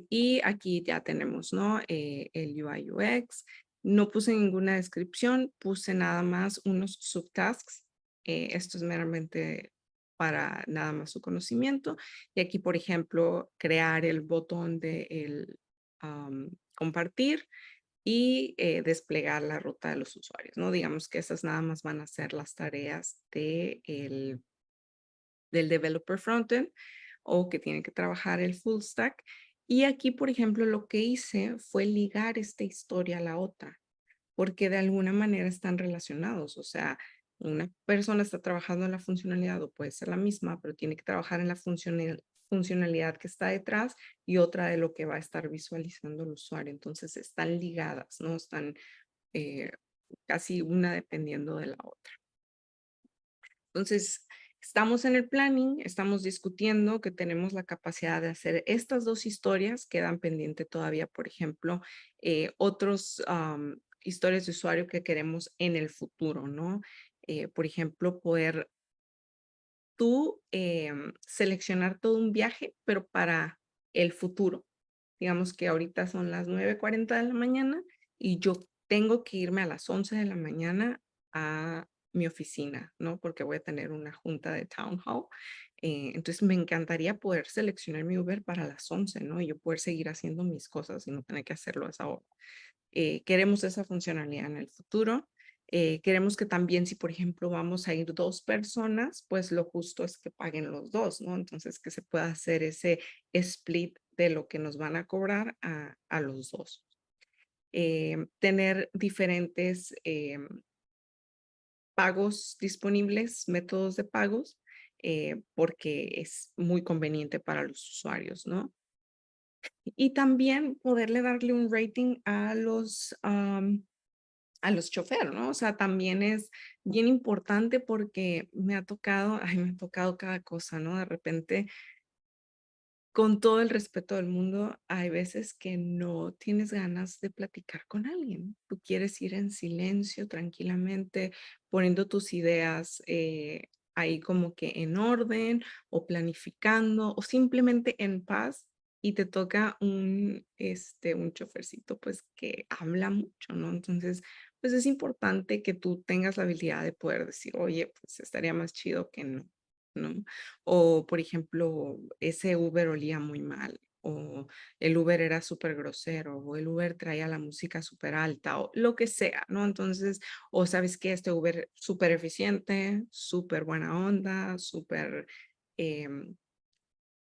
Y aquí ya tenemos, ¿no? El UI UX. No puse ninguna descripción, puse nada más unos subtasks. Esto es meramente para nada más su conocimiento. Y aquí, por ejemplo, crear el botón de compartir y desplegar la ruta de los usuarios, ¿no? Digamos que esas nada más van a ser las tareas del developer frontend o que tiene que trabajar el full stack. Y aquí, por ejemplo, lo que hice fue ligar esta historia a la otra, porque de alguna manera están relacionados. O sea, una persona está trabajando en la funcionalidad o puede ser la misma, pero tiene que trabajar en la funcionalidad que está detrás y otra de lo que va a estar visualizando el usuario. Entonces están ligadas, ¿no? Están eh, casi una dependiendo de la otra. Entonces, estamos en el planning, estamos discutiendo que tenemos la capacidad de hacer estas dos historias, quedan pendiente todavía, por ejemplo, otros historias de usuario que queremos en el futuro, ¿no? Por ejemplo, poder tú seleccionar todo un viaje, pero para el futuro. Digamos que ahorita son las 9:40 de la mañana y yo tengo que irme a las 11 de la mañana a mi oficina, ¿no? Porque voy a tener una junta de town hall. Entonces me encantaría poder seleccionar mi Uber para las 11, ¿no? Y yo poder seguir haciendo mis cosas y no tener que hacerlo a esa hora. Queremos esa funcionalidad en el futuro. Queremos que también si, por ejemplo, vamos a ir 2 personas, pues lo justo es que paguen los 2, ¿no? Entonces, que se pueda hacer ese split de lo que nos van a cobrar a los 2. Tener diferentes pagos disponibles, métodos de pagos, porque es muy conveniente para los usuarios, ¿no? Y también poderle darle un rating a los choferes, ¿no? O sea, también es bien importante porque me ha tocado, ay, me ha tocado cada cosa, ¿no? De repente, con todo el respeto del mundo, hay veces que no tienes ganas de platicar con alguien. Tú quieres ir en silencio, tranquilamente, poniendo tus ideas ahí como que en orden o planificando o simplemente en paz y te toca un chofercito pues que habla mucho, ¿no? Entonces, pues es importante que tú tengas la habilidad de poder decir, oye, pues estaría más chido que no, ¿no? O, por ejemplo, ese Uber olía muy mal, o el Uber era súper grosero, o el Uber traía la música súper alta, o lo que sea, ¿no? Entonces, o sabes que este Uber súper eficiente, súper buena onda, súper, em,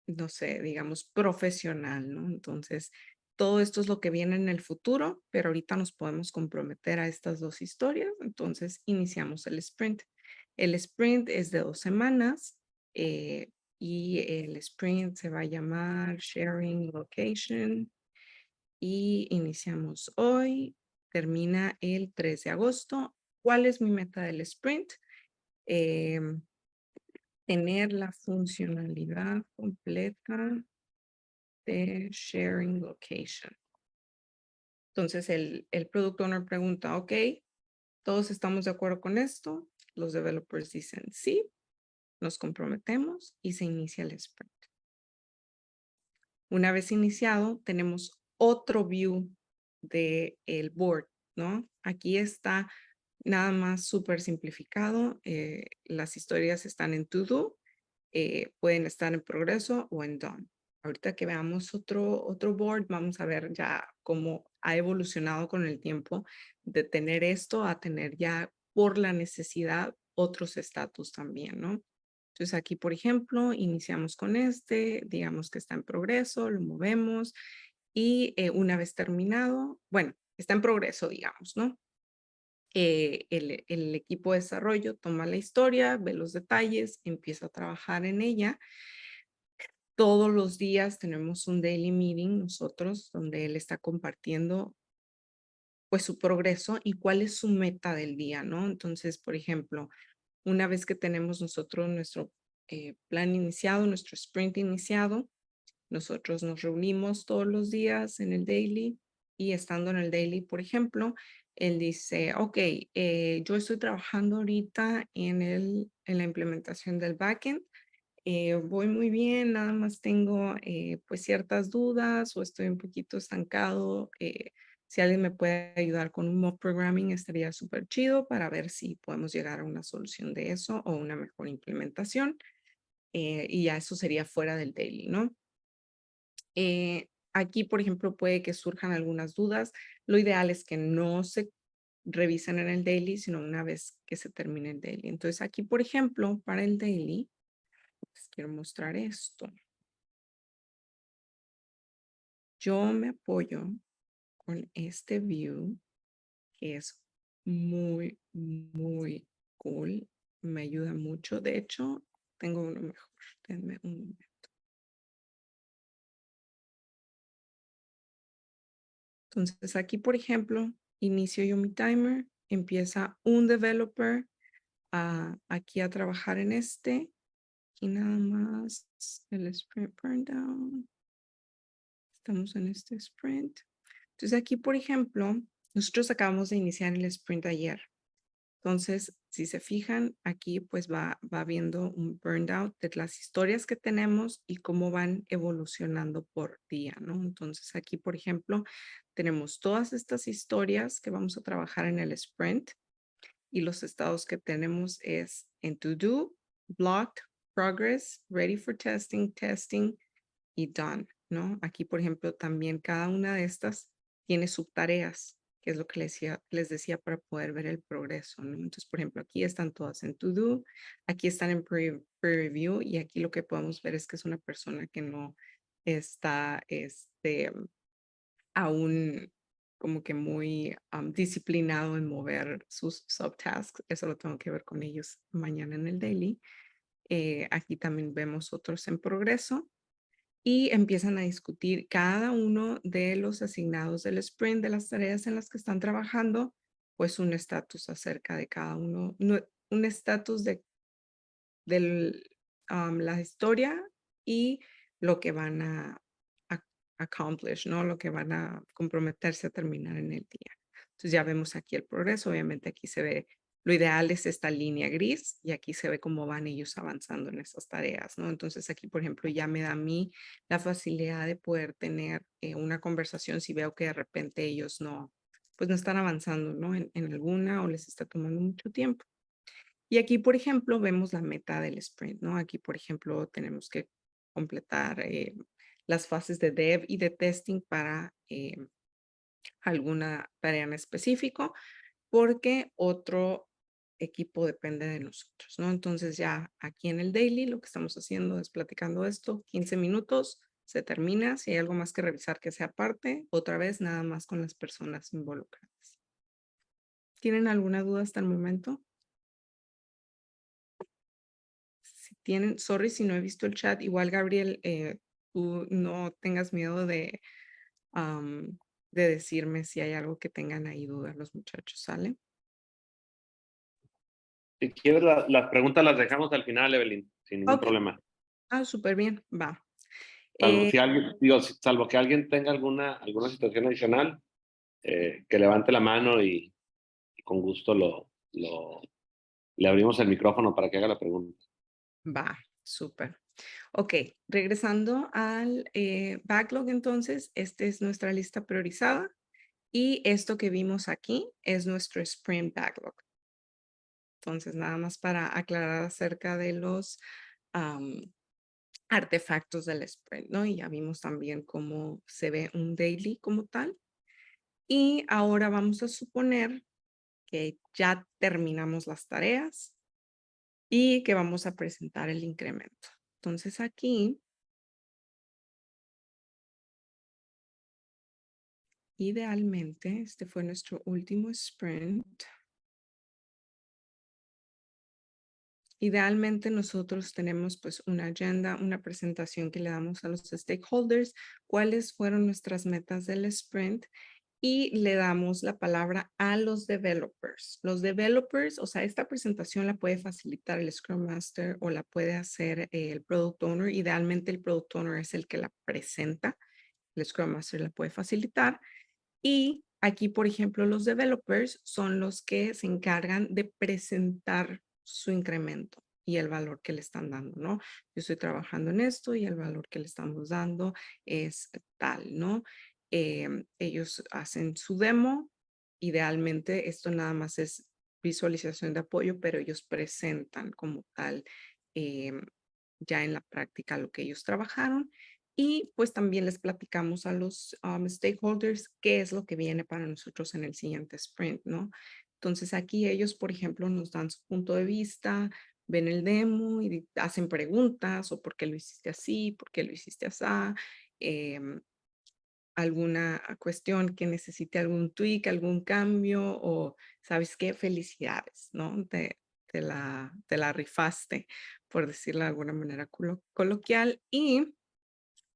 no sé, digamos, profesional, ¿no? Entonces, todo esto es lo que viene en el futuro, pero ahorita nos podemos comprometer a estas dos historias, entonces iniciamos el sprint. El sprint es de 2 semanas eh, y el sprint se va a llamar Sharing Location y iniciamos hoy, termina el 3 de agosto. ¿Cuál es mi meta del sprint? Em, Tener la funcionalidad completa de Sharing Location. Entonces el Product Owner pregunta, ok, ¿todos estamos de acuerdo con esto? Los developers dicen sí, nos comprometemos y se inicia el sprint. Una vez iniciado, tenemos otro view del board, ¿no? Aquí está nada más súper simplificado. Las historias están en to do, pueden estar en progreso o en done. Ahorita que veamos otro board, vamos a ver ya cómo ha evolucionado con el tiempo de tener esto a tener ya por la necesidad otros estatus también, ¿no? Entonces aquí, por ejemplo, iniciamos con digamos que está en progreso, lo movemos y una vez terminado, bueno, está en progreso, digamos, ¿no? El equipo de desarrollo toma la historia, ve los detalles, empieza a trabajar en ella. Todos los días tenemos un daily meeting nosotros donde él está compartiendo pues su progreso y cuál es su meta del día, ¿no? Entonces, por ejemplo, una vez que tenemos nosotros nuestro plan iniciado, nuestro sprint iniciado, nosotros nos reunimos todos los días en el daily y estando en el daily, por ejemplo, él dice, ok, yo estoy trabajando ahorita en la implementación del backend. Voy muy bien, nada más tengo pues ciertas dudas o estoy un poquito estancado. Si alguien me puede ayudar con un mock programming estaría súper chido para ver si podemos llegar a una solución de eso o una mejor implementación. Y ya eso sería fuera del daily, ¿no? Aquí, por ejemplo, puede que surjan algunas dudas. Lo ideal es que no se revisen en el daily, sino una vez que se termine el daily. Entonces aquí, por ejemplo, para el daily, les quiero mostrar esto. Yo me apoyo con este view que es muy, muy cool. Me ayuda mucho. De hecho, tengo uno mejor. Denme un momento. Entonces aquí, por ejemplo, inicio yo mi timer. Empieza un developer aquí a trabajar en y nada más el sprint burn down. Estamos en este sprint. Entonces aquí, por ejemplo, nosotros acabamos de iniciar el sprint ayer. Entonces, si se fijan, aquí pues va viendo un burnout de las historias que tenemos y cómo van evolucionando por día, ¿no? Entonces aquí, por ejemplo, tenemos todas estas historias que vamos a trabajar en el sprint y los estados que tenemos es en to do, blocked, progress, ready for testing, testing y done, ¿no? Aquí, por ejemplo, también cada una de estas tiene subtareas, que es lo que les decía para poder ver el progreso, ¿no? Entonces, por ejemplo, aquí están todas en to do, aquí están en pre-review y aquí lo que podemos ver es que es una persona que no está aún como que muy disciplinado en mover sus subtasks. Eso lo tengo que ver con ellos mañana en el daily. Aquí también vemos otros en progreso y empiezan a discutir cada uno de los asignados del sprint, de las tareas en las que están trabajando, pues un estatus acerca de cada uno, un estatus de la historia y lo que van a accomplish, ¿no? Lo que van a comprometerse a terminar en el día. Entonces ya vemos aquí el progreso, obviamente aquí se ve, lo ideal es esta línea gris y aquí se ve cómo van ellos avanzando en esas tareas, ¿no? Entonces aquí, por ejemplo, ya me da a mí la facilidad de poder tener una conversación si veo que de repente ellos no, pues no están avanzando, ¿no? En alguna o les está tomando mucho tiempo. Y aquí, por ejemplo, vemos la meta del sprint, ¿no? Aquí, por ejemplo, tenemos que completar las fases de dev y de testing para alguna tarea en específico, porque otro equipo depende de nosotros, ¿no? Entonces ya aquí en el daily lo que estamos haciendo es platicando esto, 15 minutos, se termina. Si hay algo más que revisar que sea parte, otra vez nada más con las personas involucradas. ¿Tienen alguna duda hasta el momento? Si tienen, sorry si no he visto el chat, igual Gabriel, tú no tengas miedo am, de decirme si hay algo que tengan ahí dudas los muchachos, ¿sale? Si quieres, las preguntas las dejamos al final, Evelyn, sin ningún Ok, problema. súper bien, va. Salvo, Eh, si alguien, digo, salvo que alguien tenga alguna situación adicional, que levante la mano y con gusto le abrimos el micrófono para que haga la pregunta. Va, súper. Ok, regresando al backlog entonces, esta es nuestra lista priorizada y esto que vimos aquí es nuestro sprint backlog. Entonces, nada más para aclarar acerca de los artefactos del sprint, ¿no? Y ya vimos también cómo se ve un daily como tal. Y ahora vamos a suponer que ya terminamos las tareas y que vamos a presentar el incremento. Entonces aquí, idealmente, este fue nuestro último sprint. Idealmente nosotros tenemos pues una agenda, una presentación que le damos a los stakeholders, cuáles fueron nuestras metas del sprint y le damos la palabra a los developers. Los developers, o sea, esta presentación la puede facilitar el Scrum Master o la puede hacer el Product Owner. Idealmente el Product Owner es el que la presenta, el Scrum Master la puede facilitar. Y aquí, por ejemplo, los developers son los que se encargan de presentar su incremento y el valor que le están dando, ¿no? Yo estoy trabajando en esto y el valor que le estamos dando es tal, ¿no? Ellos hacen su demo. Idealmente, esto nada más es visualización de apoyo, pero ellos presentan como tal em, ya en la práctica lo que ellos trabajaron y pues también les platicamos a los stakeholders qué es lo que viene para nosotros en el siguiente sprint, ¿no? Entonces aquí ellos, por ejemplo, nos dan su punto de vista, ven el demo y hacen preguntas o por qué lo hiciste así, por qué lo hiciste así, alguna cuestión que necesite algún tweak, algún cambio o, ¿sabes qué? Felicidades, ¿no? Te la rifaste, por decirlo de alguna manera coloquial. Y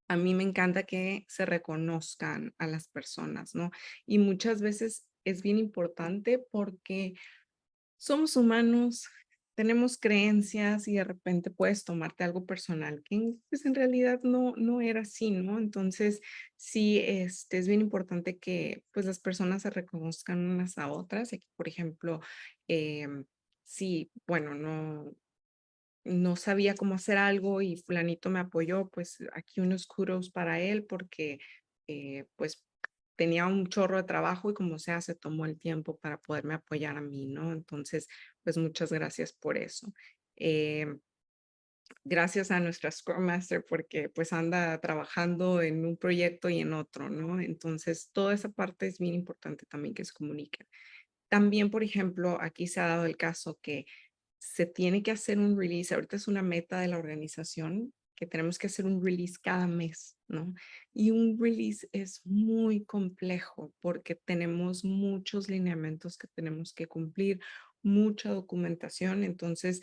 a mí me encanta que se reconozcan a las personas, ¿no? Y muchas veces es bien importante porque somos humanos, tenemos creencias y de repente puedes tomarte algo personal que pues en realidad no era así, ¿no? Entonces, sí, es bien importante que pues las personas se reconozcan unas a otras. Aquí, por ejemplo, sí, bueno, no sabía cómo hacer algo y fulanito me apoyó, pues aquí unos kudos para él porque pues tenía un chorro de trabajo y como sea se tomó el tiempo para poderme apoyar a mí, ¿no? Entonces, pues muchas gracias por eso. Eh, Gracias a nuestra Scrum Master porque pues anda trabajando en un proyecto y en otro, ¿no? Entonces, toda esa parte es bien importante también que se comuniquen. También, por ejemplo, aquí se ha dado el caso que se tiene que hacer un release, ahorita es una meta de la organización que tenemos que hacer un release cada mes, ¿no? Y un release es muy complejo porque tenemos muchos lineamientos que tenemos que cumplir, mucha documentación. Entonces,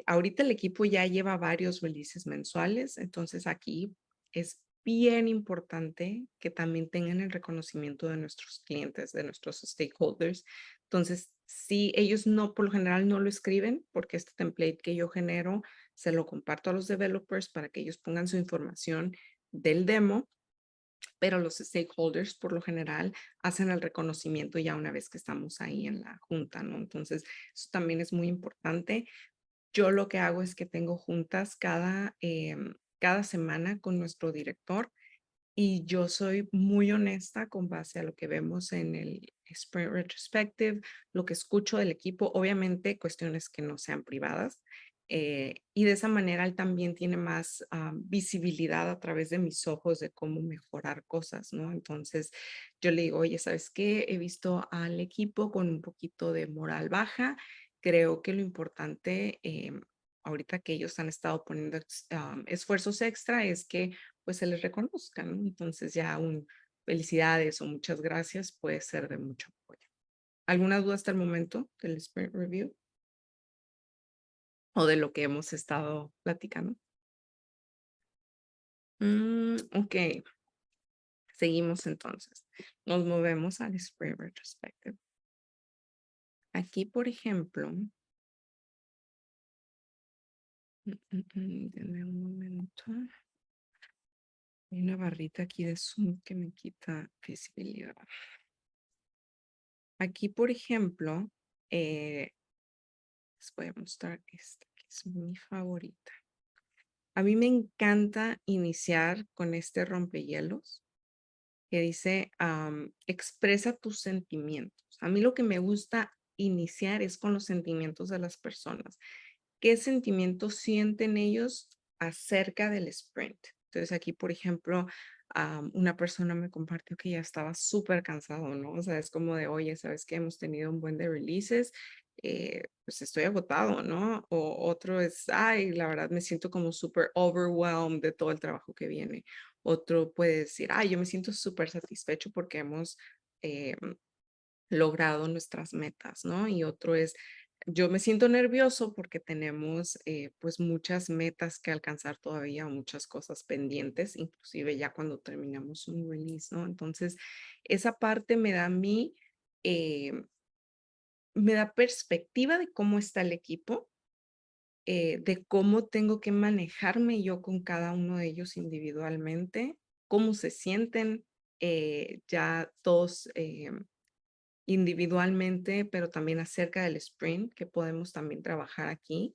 ahorita el equipo ya lleva varios releases mensuales, entonces aquí es bien importante que también tengan el reconocimiento de nuestros clientes, de nuestros stakeholders. Entonces, si ellos no, por lo general no lo escriben, porque este template que yo genero se lo comparto a los developers para que ellos pongan su información del demo, pero los stakeholders por lo general hacen el reconocimiento ya una vez que estamos ahí en la junta, ¿no? Entonces, eso también es muy importante. Yo lo que hago es que tengo juntas cada semana con nuestro director y yo soy muy honesta con base a lo que vemos en el Sprint Retrospective, lo que escucho del equipo, obviamente cuestiones que no sean privadas. Y de esa manera él también tiene más visibilidad a través de mis ojos de cómo mejorar cosas, ¿no? Entonces yo le digo, oye, ¿sabes qué? He visto al equipo con un poquito de moral baja. Creo que lo importante, ahorita que ellos han estado poniendo esfuerzos extra, es que pues se les reconozca, ¿no? Entonces ya un felicidades o muchas gracias puede ser de mucho apoyo. ¿Alguna duda hasta el momento del Sprint Review o de lo que hemos estado platicando? Ok, seguimos entonces. Nos movemos al Sprint Retrospective. Aquí, por ejemplo, denme un momento. Hay una barrita aquí de Zoom que me quita visibilidad. Aquí, por ejemplo, les voy a mostrar esta que es mi favorita. A mí me encanta iniciar con este rompehielos que dice, expresa tus sentimientos. A mí lo que me gusta iniciar es con los sentimientos de las personas. ¿Qué sentimientos sienten ellos acerca del sprint? Entonces aquí, por ejemplo, una persona me compartió que ya estaba súper cansado, ¿no? O sea, es como de, oye, ¿sabes qué? Hemos tenido un buen de releases, pues estoy agotado, ¿no? O otro es, ay, la verdad me siento como súper overwhelmed de todo el trabajo que viene. Otro puede decir, ay, yo me siento súper satisfecho porque hemos logrado nuestras metas, ¿no? Y otro es, yo me siento nervioso porque tenemos pues muchas metas que alcanzar todavía, muchas cosas pendientes, inclusive ya cuando terminamos un release, ¿no? Entonces, esa parte me da a mí, eh, me da perspectiva de cómo está el equipo, de cómo tengo que manejarme yo con cada uno de ellos individualmente, cómo se sienten ya todos individualmente, pero también acerca del sprint que podemos también trabajar aquí.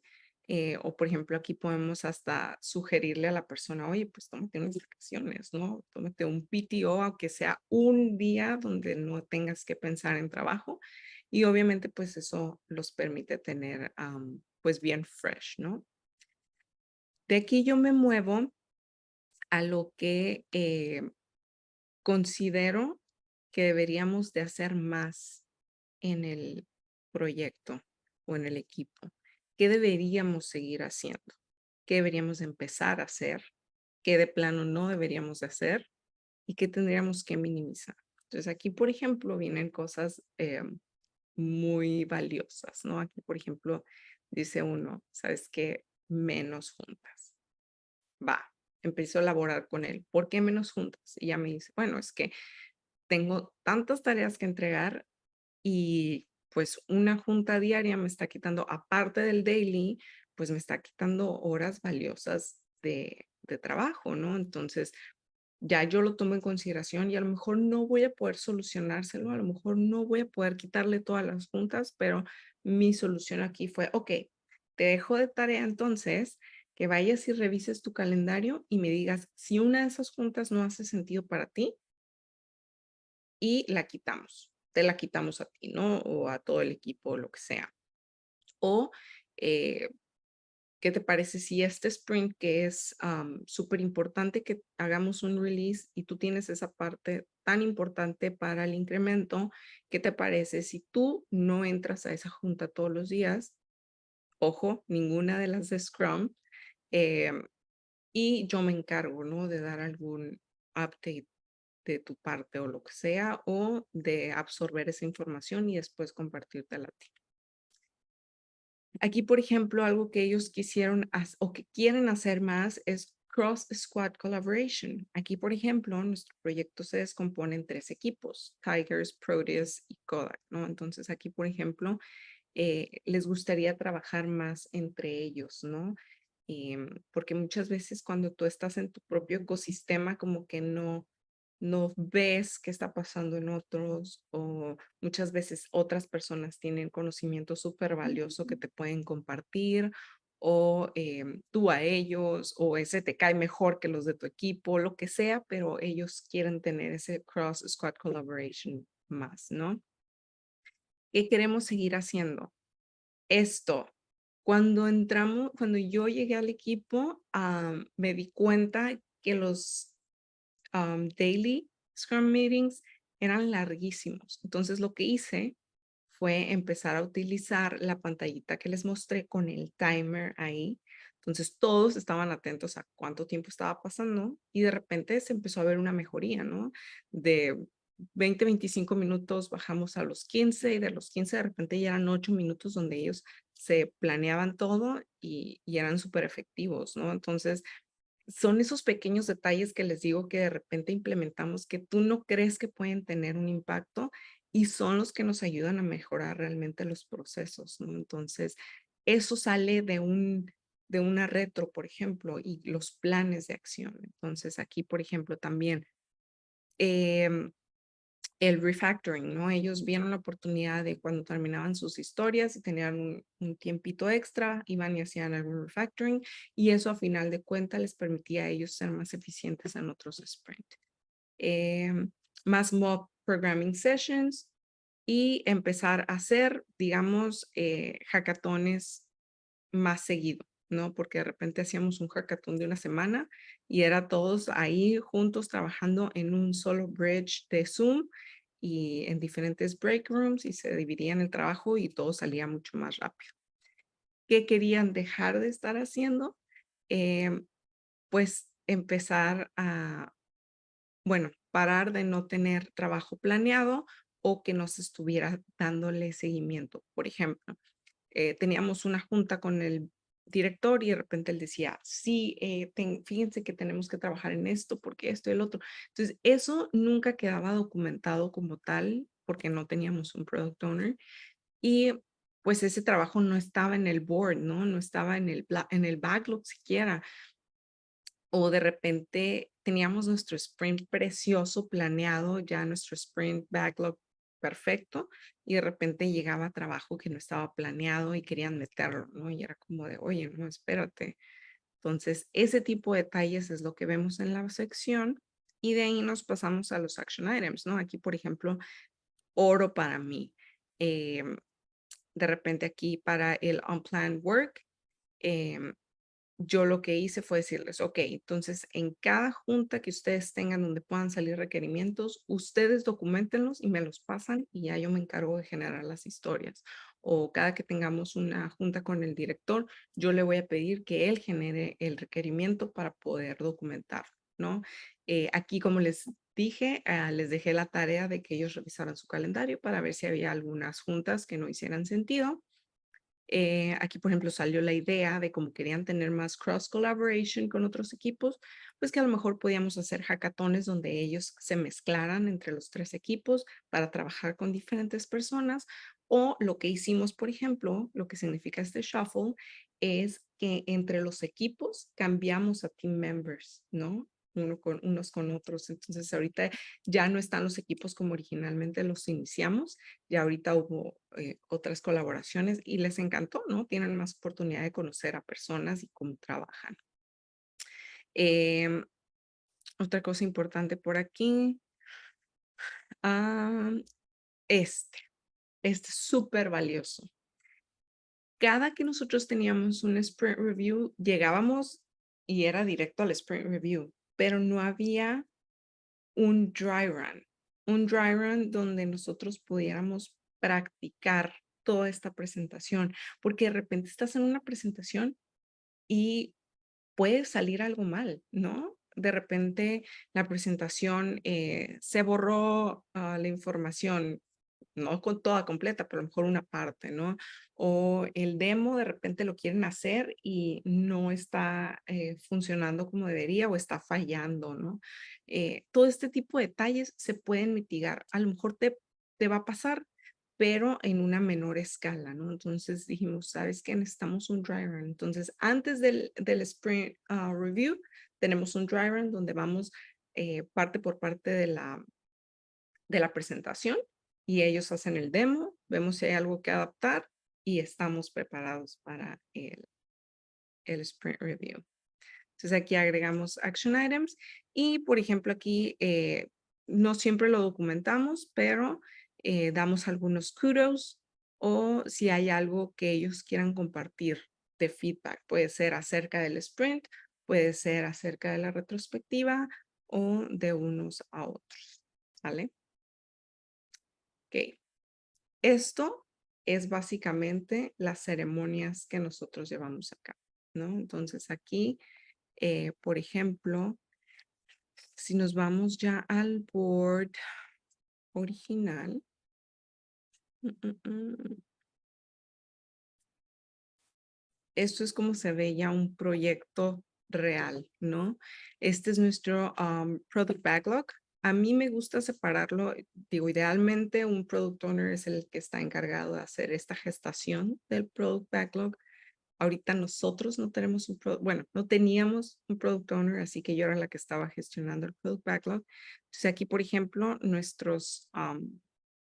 O por ejemplo, aquí podemos hasta sugerirle a la persona, oye, pues tómate unas vacaciones, ¿no? Tómate un PTO, aunque sea un día donde no tengas que pensar en trabajo. Y obviamente, pues eso los permite tener, pues bien fresh, ¿no? De aquí yo me muevo a lo que considero que deberíamos de hacer más en el proyecto o en el equipo. ¿Qué deberíamos seguir haciendo? ¿Qué deberíamos empezar a hacer? ¿Qué de plano no deberíamos de hacer? ¿Y qué tendríamos que minimizar? Entonces aquí, por ejemplo, vienen cosas muy valiosas, ¿no? Aquí, por ejemplo, dice uno, ¿sabes qué? Menos juntas. Va, empiezo a elaborar con él. ¿Por qué menos juntas? Y ya me dice, bueno, es que tengo tantas tareas que entregar y pues una junta diaria me está quitando, aparte del daily, pues me está quitando horas valiosas de trabajo, ¿no? Entonces, ya yo lo tomo en consideración y a lo mejor no voy a poder solucionárselo, a lo mejor no voy a poder quitarle todas las juntas, pero mi solución aquí fue, ok, te dejo de tarea entonces que vayas y revises tu calendario y me digas si una de esas juntas no hace sentido para ti y la quitamos. Te la quitamos a ti, ¿no? O a todo el equipo, lo que sea. O, eh, ¿qué te parece si este sprint que es súper importante que hagamos un release y tú tienes esa parte tan importante para el incremento? ¿Qué te parece si tú no entras a esa junta todos los días? Ojo, ninguna de las de Scrum. y yo me encargo, ¿no? De dar algún update de tu parte o lo que sea, o de absorber esa información y después compartírtela a ti. Aquí, por ejemplo, algo que ellos quisieron o que quieren hacer más es cross squad collaboration. Aquí, por ejemplo, nuestro proyecto se descompone en 3 equipos: Tigers, Proteus y Kodak, ¿no? Entonces aquí, por ejemplo, les gustaría trabajar más entre ellos, ¿no? Porque muchas veces cuando tú estás en tu propio ecosistema, como que no ves qué está pasando en otros, o muchas veces otras personas tienen conocimiento súper valioso que te pueden compartir, o tú a ellos, o ese te cae mejor que los de tu equipo, lo que sea, pero ellos quieren tener ese cross squad collaboration más, ¿no? ¿Qué queremos seguir haciendo? Esto, cuando yo llegué al equipo, me di cuenta que los daily Scrum meetings eran larguísimos. Entonces lo que hice fue empezar a utilizar la pantallita que les mostré con el timer ahí. Entonces todos estaban atentos a cuánto tiempo estaba pasando y de repente se empezó a ver una mejoría, ¿no? De 20, 25 minutos bajamos a los 15 y de los 15 de repente ya eran 8 minutos donde ellos se planeaban todo y eran súper efectivos, ¿no? Entonces son esos pequeños detalles que les digo que de repente implementamos que tú no crees que pueden tener un impacto y son los que nos ayudan a mejorar realmente los procesos, ¿no? Entonces, eso sale de una retro, por ejemplo, y los planes de acción. Entonces, aquí, por ejemplo, también em, el refactoring, ¿no? Ellos vieron la oportunidad de cuando terminaban sus historias y tenían un tiempito extra, iban y hacían algún refactoring y eso a final de cuentas les permitía a ellos ser más eficientes en otros sprints. Más mock programming sessions y empezar a hacer, digamos, hackatones más seguido, ¿no? Porque de repente hacíamos un hackathon de una semana y era todos ahí juntos trabajando en un solo bridge de Zoom y en diferentes break rooms y se dividían el trabajo y todo salía mucho más rápido. ¿Qué querían dejar de estar haciendo? Pues empezar a, bueno, parar de no tener trabajo planeado o que nos estuviera dándole seguimiento. Por ejemplo, teníamos una junta con el director y de repente él decía, sí, fíjense que tenemos que trabajar en esto porque esto y el otro. Entonces, eso nunca quedaba documentado como tal porque no teníamos un product owner y pues ese trabajo no estaba en el board, ¿no? No estaba en el backlog siquiera. O de repente teníamos nuestro sprint precioso planeado, ya nuestro sprint backlog perfecto, y de repente llegaba trabajo que no estaba planeado y querían meterlo, ¿no? Y era como de, oye, no, espérate. Entonces, ese tipo de detalles es lo que vemos en la sección y de ahí nos pasamos a los action items, ¿no? Aquí, por ejemplo, oro para mí. Em, de repente aquí para el unplanned work, em, yo lo que hice fue decirles, ok, entonces en cada junta que ustedes tengan donde puedan salir requerimientos, ustedes documentenlos y me los pasan y ya yo me encargo de generar las historias. O cada que tengamos una junta con el director, yo le voy a pedir que él genere el requerimiento para poder documentar, ¿no? Aquí, como les dije, les dejé la tarea de que ellos revisaran su calendario para ver si había algunas juntas que no hicieran sentido. Aquí, por ejemplo, salió la idea de cómo querían tener más cross collaboration con otros equipos, pues que a lo mejor podíamos hacer hackatones donde ellos se mezclaran entre los 3 equipos para trabajar con diferentes personas. O lo que hicimos, por ejemplo, lo que significa este shuffle es que entre los equipos cambiamos a team members, ¿no? Unos con otros. Entonces, ahorita ya no están los equipos como originalmente los iniciamos, ya ahorita hubo otras colaboraciones y les encantó, ¿no? Tienen más oportunidad de conocer a personas y cómo trabajan. Em, Otra cosa importante por aquí, ah, este, este es súper valioso. Cada que nosotros teníamos un sprint review, llegábamos y era directo al sprint review, pero no había un dry run donde nosotros pudiéramos practicar toda esta presentación, porque de repente estás en una presentación y puede salir algo mal, ¿no? De repente la presentación se borró la información, no con toda completa, pero a lo mejor una parte, ¿no? O el demo de repente lo quieren hacer y no está funcionando como debería o está fallando, ¿no? Todo este tipo de detalles se pueden mitigar. A lo mejor te va a pasar, pero en una menor escala, ¿no? Entonces dijimos, ¿sabes qué? Necesitamos un dry run. Entonces, antes del sprint review, tenemos un dry run donde vamos parte por parte de la presentación y ellos hacen el demo, vemos si hay algo que adaptar y estamos preparados para el sprint review. Entonces aquí agregamos action items y por ejemplo aquí no siempre lo documentamos, pero damos algunos kudos o si hay algo que ellos quieran compartir de feedback. Puede ser acerca del sprint, puede ser acerca de la retrospectiva o de unos a otros. ¿Vale? Ok. Esto es básicamente las ceremonias que nosotros llevamos acá, ¿no? Entonces aquí, por ejemplo, si nos vamos ya al board original, mm, mm, mm, esto es como se ve ya un proyecto real, ¿no? Este es nuestro product backlog. A mí me gusta separarlo, digo, idealmente un product owner es el que está encargado de hacer esta gestación del product backlog. Ahorita nosotros no tenemos bueno, no teníamos un product owner, así que yo era la que estaba gestionando el product backlog. Entonces aquí, por ejemplo,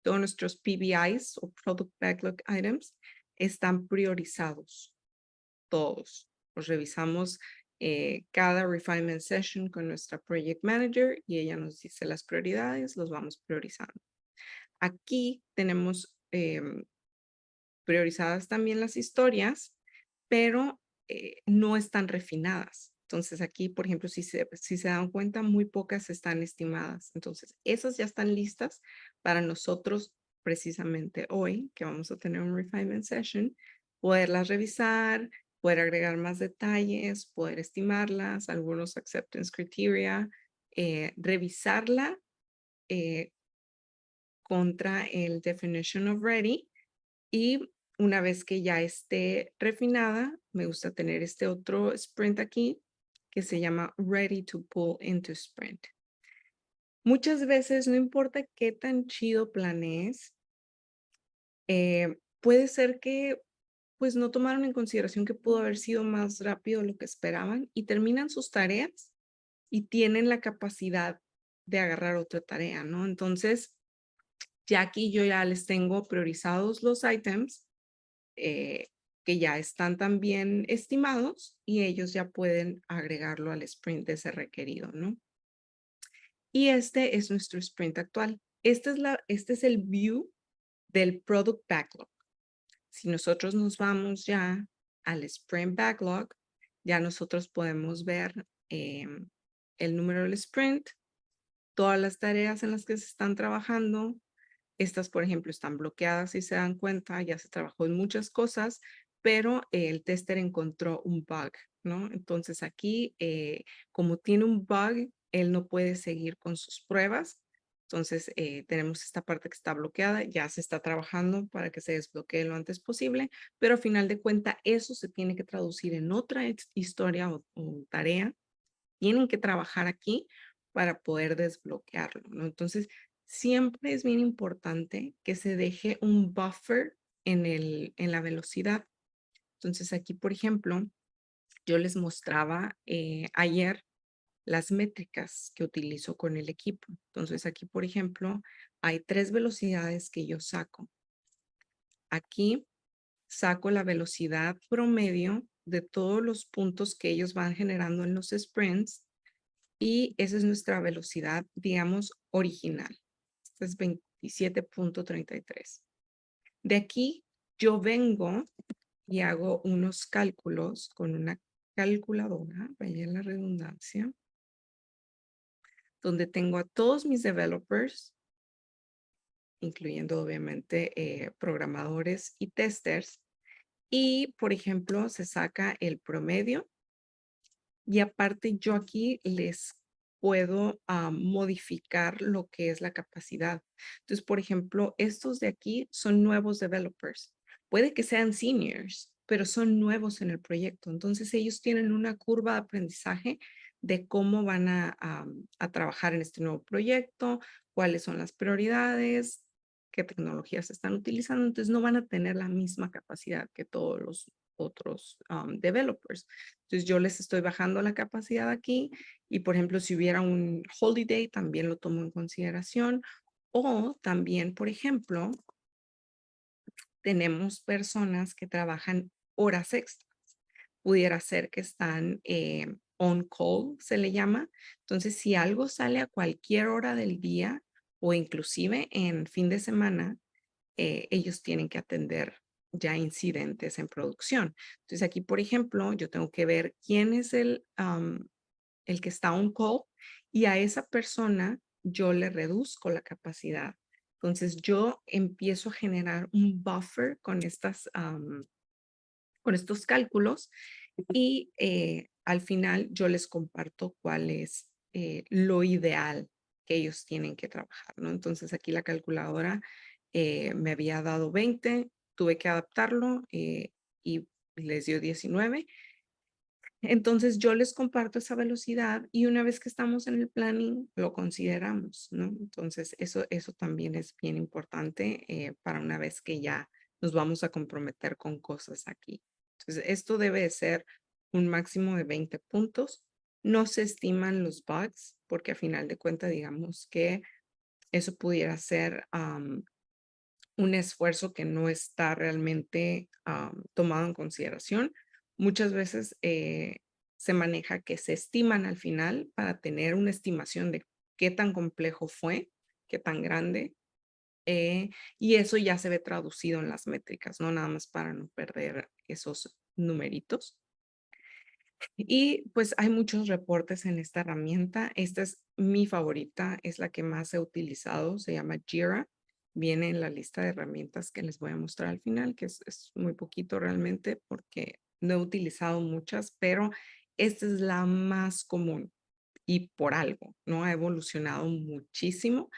todos nuestros PBIs o product backlog items están priorizados, todos. Los revisamos cada refinement session con nuestra project manager y ella nos dice las prioridades, los vamos priorizando. Aquí tenemos priorizadas también las historias, pero no están refinadas. Entonces aquí, por ejemplo, si se dan cuenta, muy pocas están estimadas. Entonces, esas ya están listas para nosotros precisamente hoy, que vamos a tener un refinement session, poderlas revisar, poder agregar más detalles, poder estimarlas, algunos acceptance criteria, revisarla eh, contra el definition of ready y una vez que ya esté refinada, me gusta tener este otro sprint aquí que se llama Ready to Pull into Sprint. Muchas veces, no importa qué tan chido planees, puede ser que pues no tomaron en consideración que pudo haber sido más rápido de lo que esperaban y terminan sus tareas y tienen la capacidad de agarrar otra tarea, ¿no? Entonces, ya aquí yo ya les tengo priorizados los items eh, que ya están también estimados y ellos ya pueden agregarlo al sprint de ese requerido, ¿no? Y este es nuestro sprint actual. Este es el view del product backlog. Si nosotros nos vamos ya al sprint backlog, ya nosotros podemos ver el número del sprint, todas las tareas en las que se están trabajando. Estas, por ejemplo, están bloqueadas si se dan cuenta, ya se trabajó en muchas cosas, pero el tester encontró un bug, ¿no? Entonces aquí, como tiene un bug, él no puede seguir con sus pruebas. Entonces, tenemos esta parte que está bloqueada, ya se está trabajando para que se desbloquee lo antes posible, pero al final de cuentas, eso se tiene que traducir en otra historia o tarea. Tienen que trabajar aquí para poder desbloquearlo, ¿no? Entonces, siempre es bien importante que se deje un buffer en la velocidad. Entonces, aquí, por ejemplo, yo les mostraba ayer las métricas que utilizo con el equipo. Entonces, aquí, por ejemplo, hay 3 velocidades que yo saco. Aquí saco la velocidad promedio de todos los puntos que ellos van generando en los sprints y esa es nuestra velocidad, digamos, original. Esta es 27.33. De aquí yo vengo y hago unos cálculos con una calculadora, vaya la redundancia, donde tengo a todos mis developers, incluyendo obviamente programadores y testers, y por ejemplo se saca el promedio Y aparte yo aquí les puedo modificar lo que es la capacidad. Entonces, por ejemplo, estos de aquí son nuevos developers. Puede que sean seniors, pero son nuevos en el proyecto. Entonces, ellos tienen una curva de aprendizaje de cómo van a trabajar en este nuevo proyecto, cuáles son las prioridades, qué tecnologías se están utilizando. Entonces, no van a tener la misma capacidad que todos los otros developers. Entonces, yo les estoy bajando la capacidad aquí y, por ejemplo, si hubiera un holiday, también lo tomo en consideración. O también, por ejemplo, tenemos personas que trabajan horas extras. Pudiera ser que están on call, se le llama. Entonces, si algo sale a cualquier hora del día o inclusive en fin de semana, ellos tienen que atender ya incidentes en producción. Entonces, aquí, por ejemplo, yo tengo que ver quién es el que está on call y a esa persona yo le reduzco la capacidad. Entonces, yo empiezo a generar un buffer con con estos cálculos y al final yo les comparto cuál es lo ideal que ellos tienen que trabajar, ¿no? Entonces aquí la calculadora me había dado 20, tuve que adaptarlo y les dio 19. Entonces yo les comparto esa velocidad y una vez que estamos en el planning lo consideramos, ¿no? Entonces eso también es bien importante para una vez que ya nos vamos a comprometer con cosas aquí. Entonces esto debe de ser un máximo de 20 puntos. No se estiman los bugs porque a final de cuentas digamos que eso pudiera ser un esfuerzo que no está realmente tomado en consideración. Muchas veces se maneja que se estiman al final para tener una estimación de qué tan complejo fue, qué tan grande, y eso ya se ve traducido en las métricas, no nada más para no perder esos numeritos. Y pues hay muchos reportes en esta herramienta. Esta es mi favorita, es la que más he utilizado, se llama Jira. Viene en la lista de herramientas que les voy a mostrar al final, que es muy poquito realmente porque no he utilizado muchas, pero esta es la más común y por algo, ¿no? Ha evolucionado muchísimo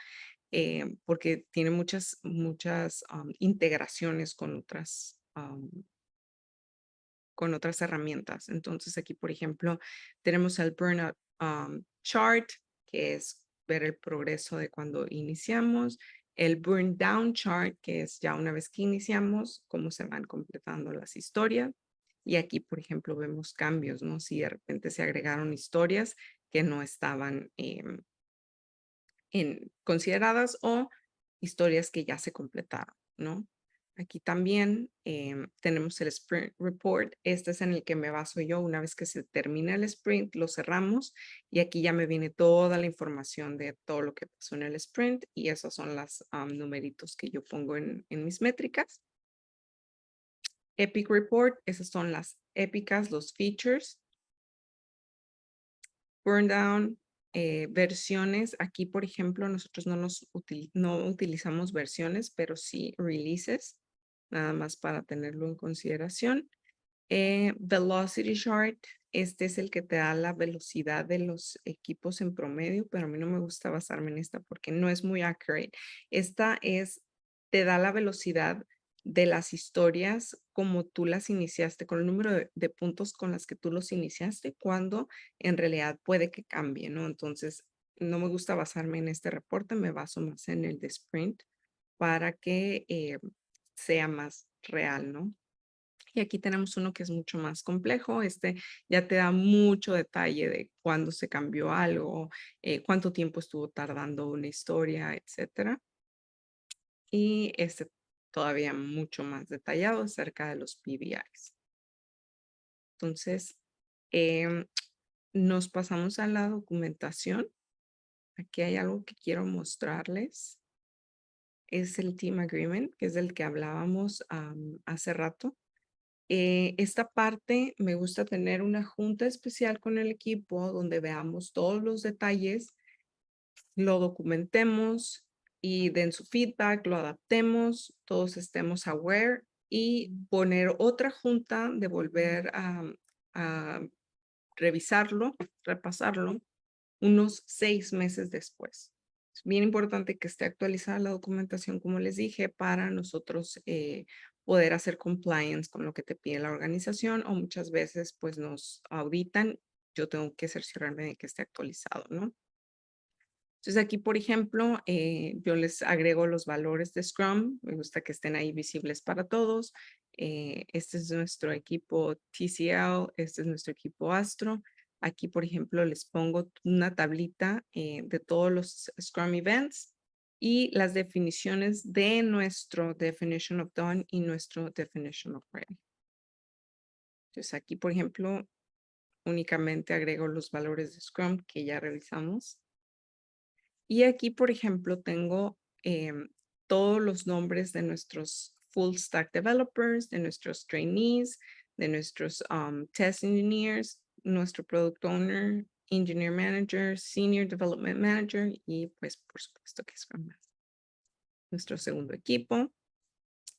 porque tiene muchas integraciones con otras herramientas. Entonces aquí, por ejemplo, tenemos el Burnout Chart, que es ver el progreso de cuando iniciamos, el Burn Down Chart, que es ya una vez que iniciamos, cómo se van completando las historias. Y aquí, por ejemplo, vemos cambios, ¿no? Si de repente se agregaron historias que no estaban consideradas o historias que ya se completaron, ¿no? Aquí también tenemos el Sprint Report. Este es en el que me baso yo. Una vez que se termina el sprint, lo cerramos y aquí ya me viene toda la información de todo lo que pasó en el sprint y esos son los numeritos que yo pongo en mis métricas. Epic Report, esas son las épicas, los features. Burn down, versiones. Aquí, por ejemplo, nosotros no utilizamos versiones, pero sí releases, nada más para tenerlo en consideración. Velocity chart, este es el que te da la velocidad de los equipos en promedio, pero a mí no me gusta basarme en esta porque no es muy accurate. Te da la velocidad de las historias como tú las iniciaste, con el número de puntos con las que tú los iniciaste, cuando en realidad puede que cambie, ¿no? Entonces, no me gusta basarme en este reporte, me baso más en el de Sprint para que sea más real, ¿no? Y aquí tenemos uno que es mucho más complejo. Este ya te da mucho detalle de cuándo se cambió algo, cuánto tiempo estuvo tardando una historia, etcétera. Y este todavía mucho más detallado acerca de los PBIs. Entonces, em, nos pasamos a la documentación. Aquí hay algo que quiero mostrarles. Es el Team Agreement, que es del que hablábamos hace rato. Esta parte me gusta tener una junta especial con el equipo donde veamos todos los detalles, lo documentemos y den su feedback, lo adaptemos, todos estemos aware y poner otra junta de volver a revisarlo, repasarlo unos 6 meses después. Es bien importante que esté actualizada la documentación, como les dije, para nosotros poder hacer compliance con lo que te pide la organización, o muchas veces pues nos auditan. Yo tengo que cerciorarme de que esté actualizado, ¿no? Entonces aquí, por ejemplo, yo les agrego los valores de Scrum. Me gusta que estén ahí visibles para todos. Este es nuestro equipo TCL, este es nuestro equipo Astro. Aquí, por ejemplo, les pongo una tablita de todos los Scrum Events y las definiciones de nuestro Definition of Done y nuestro Definition of Ready. Entonces aquí, por ejemplo, únicamente agrego los valores de Scrum que ya revisamos. Y aquí, por ejemplo, tengo todos los nombres de nuestros full stack developers, de nuestros trainees, de nuestros test engineers, nuestro product owner, engineer manager, senior development manager y pues por supuesto que es Scrum Master. Nuestro segundo equipo.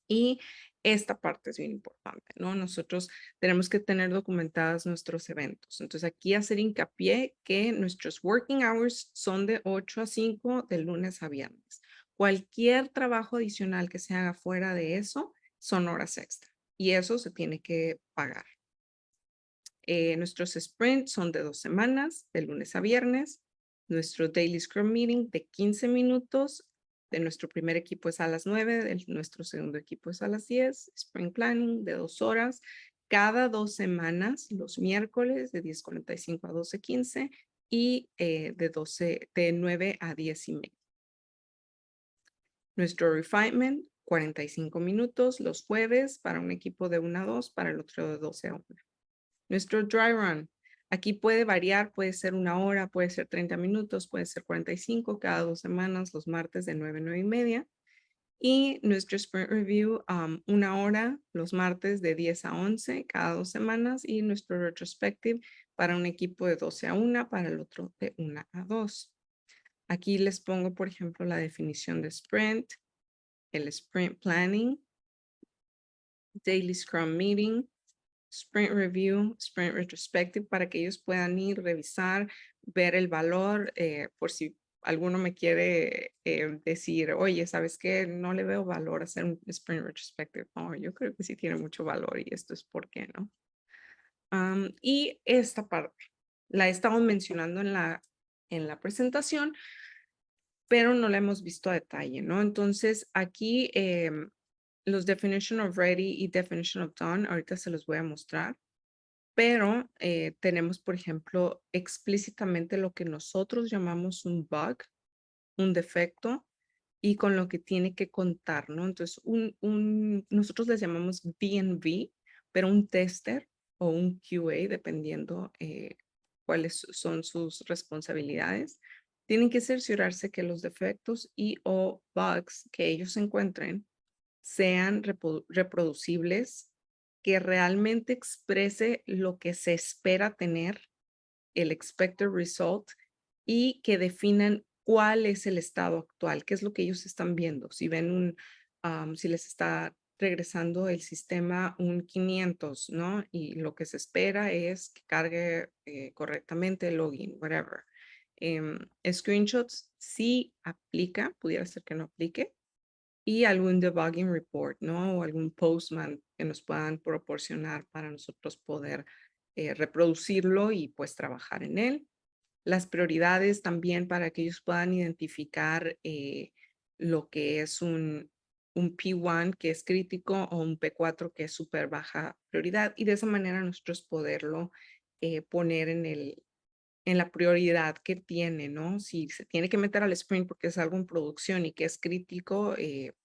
Y esta parte es bien importante, ¿no? Nosotros tenemos que tener documentados nuestros eventos. Entonces aquí hacer hincapié que nuestros working hours son de 8 a 5 de lunes a viernes. Cualquier trabajo adicional que se haga fuera de eso son horas extra y eso se tiene que pagar. Nuestros sprints son de 2 semanas, de lunes a viernes. Nuestro daily scrum meeting de 15 minutos. De nuestro primer equipo es a las 9, de nuestro segundo equipo es a las 10. Sprint planning de 2 horas. Cada 2 semanas, los miércoles de 10:45 a 12:15 y de 9 a 10:30. Nuestro refinement, 45 minutos los jueves para un equipo de 1 a 2, para el otro de 12 a 1. Nuestro dry run, aquí puede variar, puede ser 1 hora, puede ser 30 minutos, puede ser 45, cada 2 semanas, los martes de 9 a 9:30. Y nuestro sprint review, 1 hora, los martes de 10 a 11, cada 2 semanas. Y nuestro retrospective para un equipo de 12 a 1, para el otro de 1 a 2. Aquí les pongo, por ejemplo, la definición de sprint, el sprint planning, daily scrum meeting, sprint review, sprint retrospective, para que ellos puedan ir, revisar, ver el valor, por si alguno me quiere decir, oye, ¿sabes qué? No le veo valor hacer un sprint retrospective. Oh, yo creo que sí tiene mucho valor y esto es por qué, ¿no? Y esta parte la he estado mencionando en la presentación, pero no la hemos visto a detalle, ¿no? Entonces, aquí los definition of ready y definition of done, ahorita se los voy a mostrar, pero tenemos, por ejemplo, explícitamente lo que nosotros llamamos un bug, un defecto, y con lo que tiene que contar, ¿no? Entonces, nosotros les llamamos V&V, pero un tester o un QA, dependiendo cuáles son sus responsabilidades, tienen que cerciorarse que los defectos y o bugs que ellos encuentren sean reproducibles, que realmente exprese lo que se espera tener, el expected result, y que definan cuál es el estado actual, qué es lo que ellos están viendo. Si ven si les está regresando el sistema un 500, ¿no? Y lo que se espera es que cargue correctamente el login, whatever. Screenshots sí aplica, pudiera ser que no aplique, y algún debugging report, ¿no? O algún postman que nos puedan proporcionar para nosotros poder reproducirlo y pues trabajar en él. Las prioridades también para que ellos puedan identificar lo que es un P1 que es crítico o un P4 que es súper baja prioridad, y de esa manera nosotros poderlo poner en la prioridad que tiene, ¿no? Si se tiene que meter al sprint porque es algo en producción y que es crítico,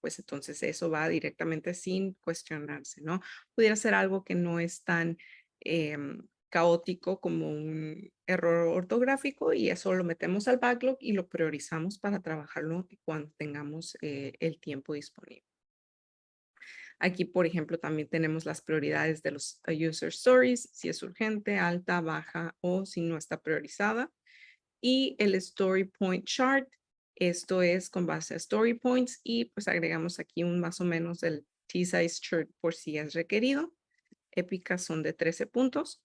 pues entonces eso va directamente sin cuestionarse, ¿no? Pudiera ser algo que no es tan caótico como un error ortográfico, y eso lo metemos al backlog y lo priorizamos para trabajarlo cuando tengamos el tiempo disponible. Aquí, por ejemplo, también tenemos las prioridades de los user stories, si es urgente, alta, baja o si no está priorizada. Y el story point chart, esto es con base a story points, y pues agregamos aquí un más o menos del T-size chart por si es requerido. Épicas son de 13 puntos.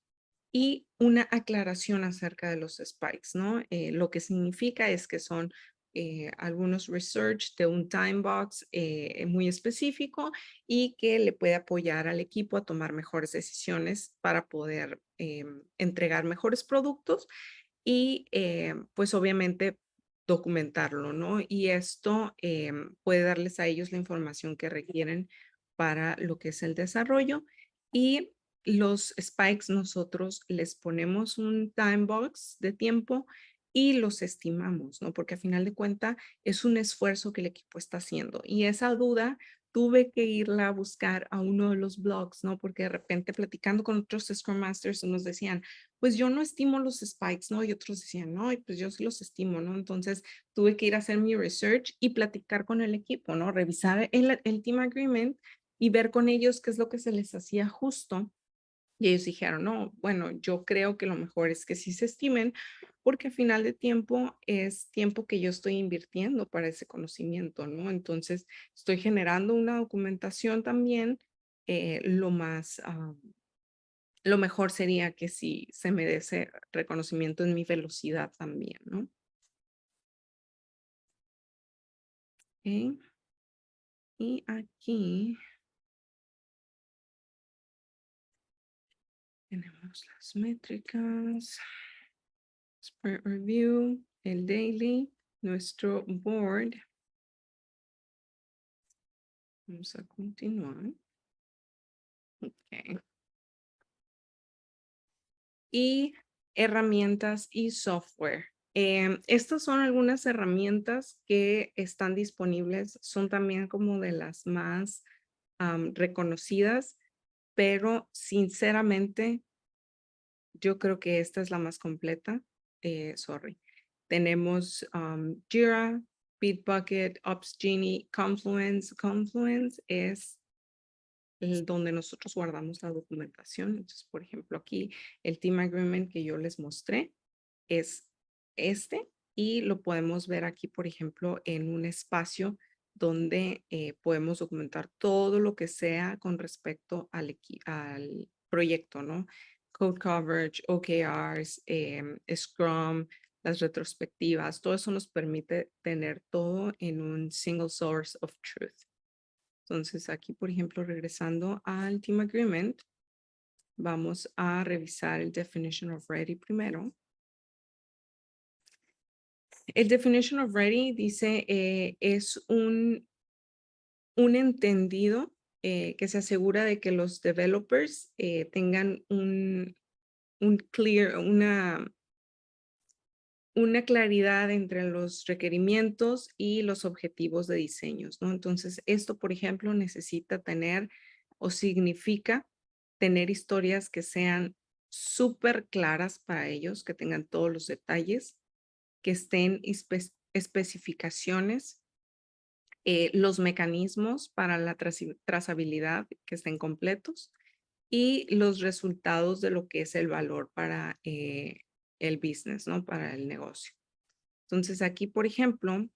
y una aclaración acerca de los spikes, ¿no? Lo que significa es que son algunos research de un time box muy específico y que le puede apoyar al equipo a tomar mejores decisiones para poder entregar mejores productos y pues obviamente documentarlo, ¿no? Y esto puede darles a ellos la información que requieren para lo que es el desarrollo y los spikes nosotros les ponemos un time box de tiempo y los estimamos, ¿no? Porque a final de cuentas es un esfuerzo que el equipo está haciendo y esa duda tuve que irla a buscar a uno de los blogs, ¿no? Porque de repente platicando con otros Scrum Masters nos decían, pues yo no estimo los spikes, ¿no? Y otros decían, no, pues yo sí los estimo, ¿no? Entonces tuve que ir a hacer mi research y platicar con el equipo, ¿no? Revisar el team agreement y ver con ellos qué es lo que se les hacía justo. Y ellos dijeron, no, bueno, yo creo que lo mejor es que sí se estimen, porque al final de tiempo es tiempo que yo estoy invirtiendo para ese conocimiento, ¿no? Entonces, estoy generando una documentación también, lo más, lo mejor sería que si se me dé ese reconocimiento en mi velocidad también, ¿no? Ok. Y aquí tenemos las métricas, Sprint Review, el daily, nuestro board. Vamos a continuar. Okay. Y herramientas y software. Estas son algunas herramientas que están disponibles, son también como de las más reconocidas, pero sinceramente yo creo que esta es la más completa. Sorry. Tenemos Jira, Bitbucket, Ops Genie, Confluence. Confluence es donde nosotros guardamos la documentación. Entonces, por ejemplo, aquí el Team Agreement que yo les mostré es este y lo podemos ver aquí, por ejemplo, en un espacio donde podemos documentar todo lo que sea con respecto al proyecto, ¿no? Code coverage, OKRs, Scrum, las retrospectivas, todo eso nos permite tener todo en un single source of truth. Entonces aquí, por ejemplo, regresando al Team Agreement, vamos a revisar el Definition of Ready primero. El Definition of Ready dice es un entendido que se asegura de que los developers tengan una claridad entre los requerimientos y los objetivos de diseños, ¿no? Entonces, esto, por ejemplo, necesita tener o significa tener historias que sean súper claras para ellos, que tengan todos los detalles, que estén especificaciones, los mecanismos para la trazabilidad que estén completos y los resultados de lo que es el valor para el business, ¿no? Para el negocio. Entonces aquí, por ejemplo,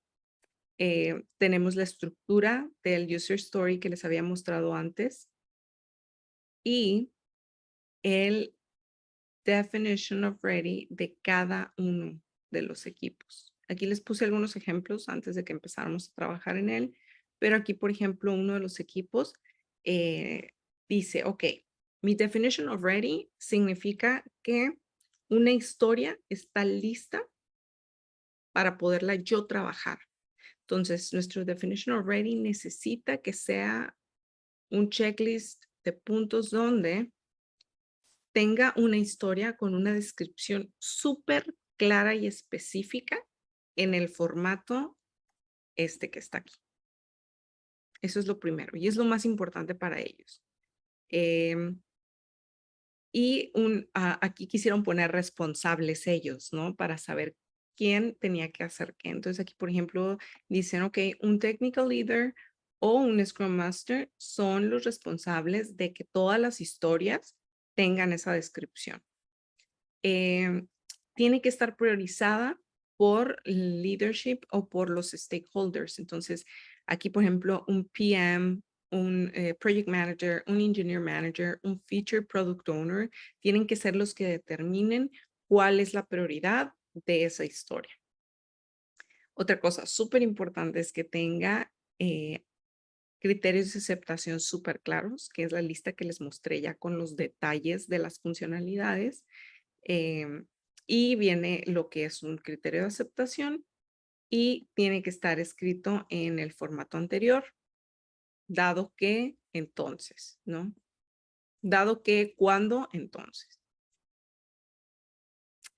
tenemos la estructura del user story que les había mostrado antes y el definition of ready de cada uno de los equipos. Aquí les puse algunos ejemplos antes de que empezáramos a trabajar en él, pero aquí, por ejemplo, uno de los equipos dice, ok, mi definition of ready significa que una historia está lista para poderla yo trabajar. Entonces, nuestro definition of ready necesita que sea un checklist de puntos donde tenga una historia con una descripción súper clara y específica en el formato este que está aquí. Eso es lo primero y es lo más importante para ellos. Aquí quisieron poner responsables ellos, ¿no? Para saber quién tenía que hacer qué. Entonces aquí, por ejemplo, dicen, ok, un technical leader o un Scrum Master son los responsables de que todas las historias tengan esa descripción. Tiene que estar priorizada por leadership o por los stakeholders. Entonces, aquí, por ejemplo, un PM un project manager, un engineer manager, un feature product owner, tienen que ser los que determinen cuál es la prioridad de esa historia. Otra cosa súper importante es que tenga criterios de aceptación súper claros, que es la lista que les mostré ya con los detalles de las funcionalidades. Y viene lo que es un criterio de aceptación y tiene que estar escrito en el formato anterior, dado que entonces, ¿no? Dado que cuando entonces.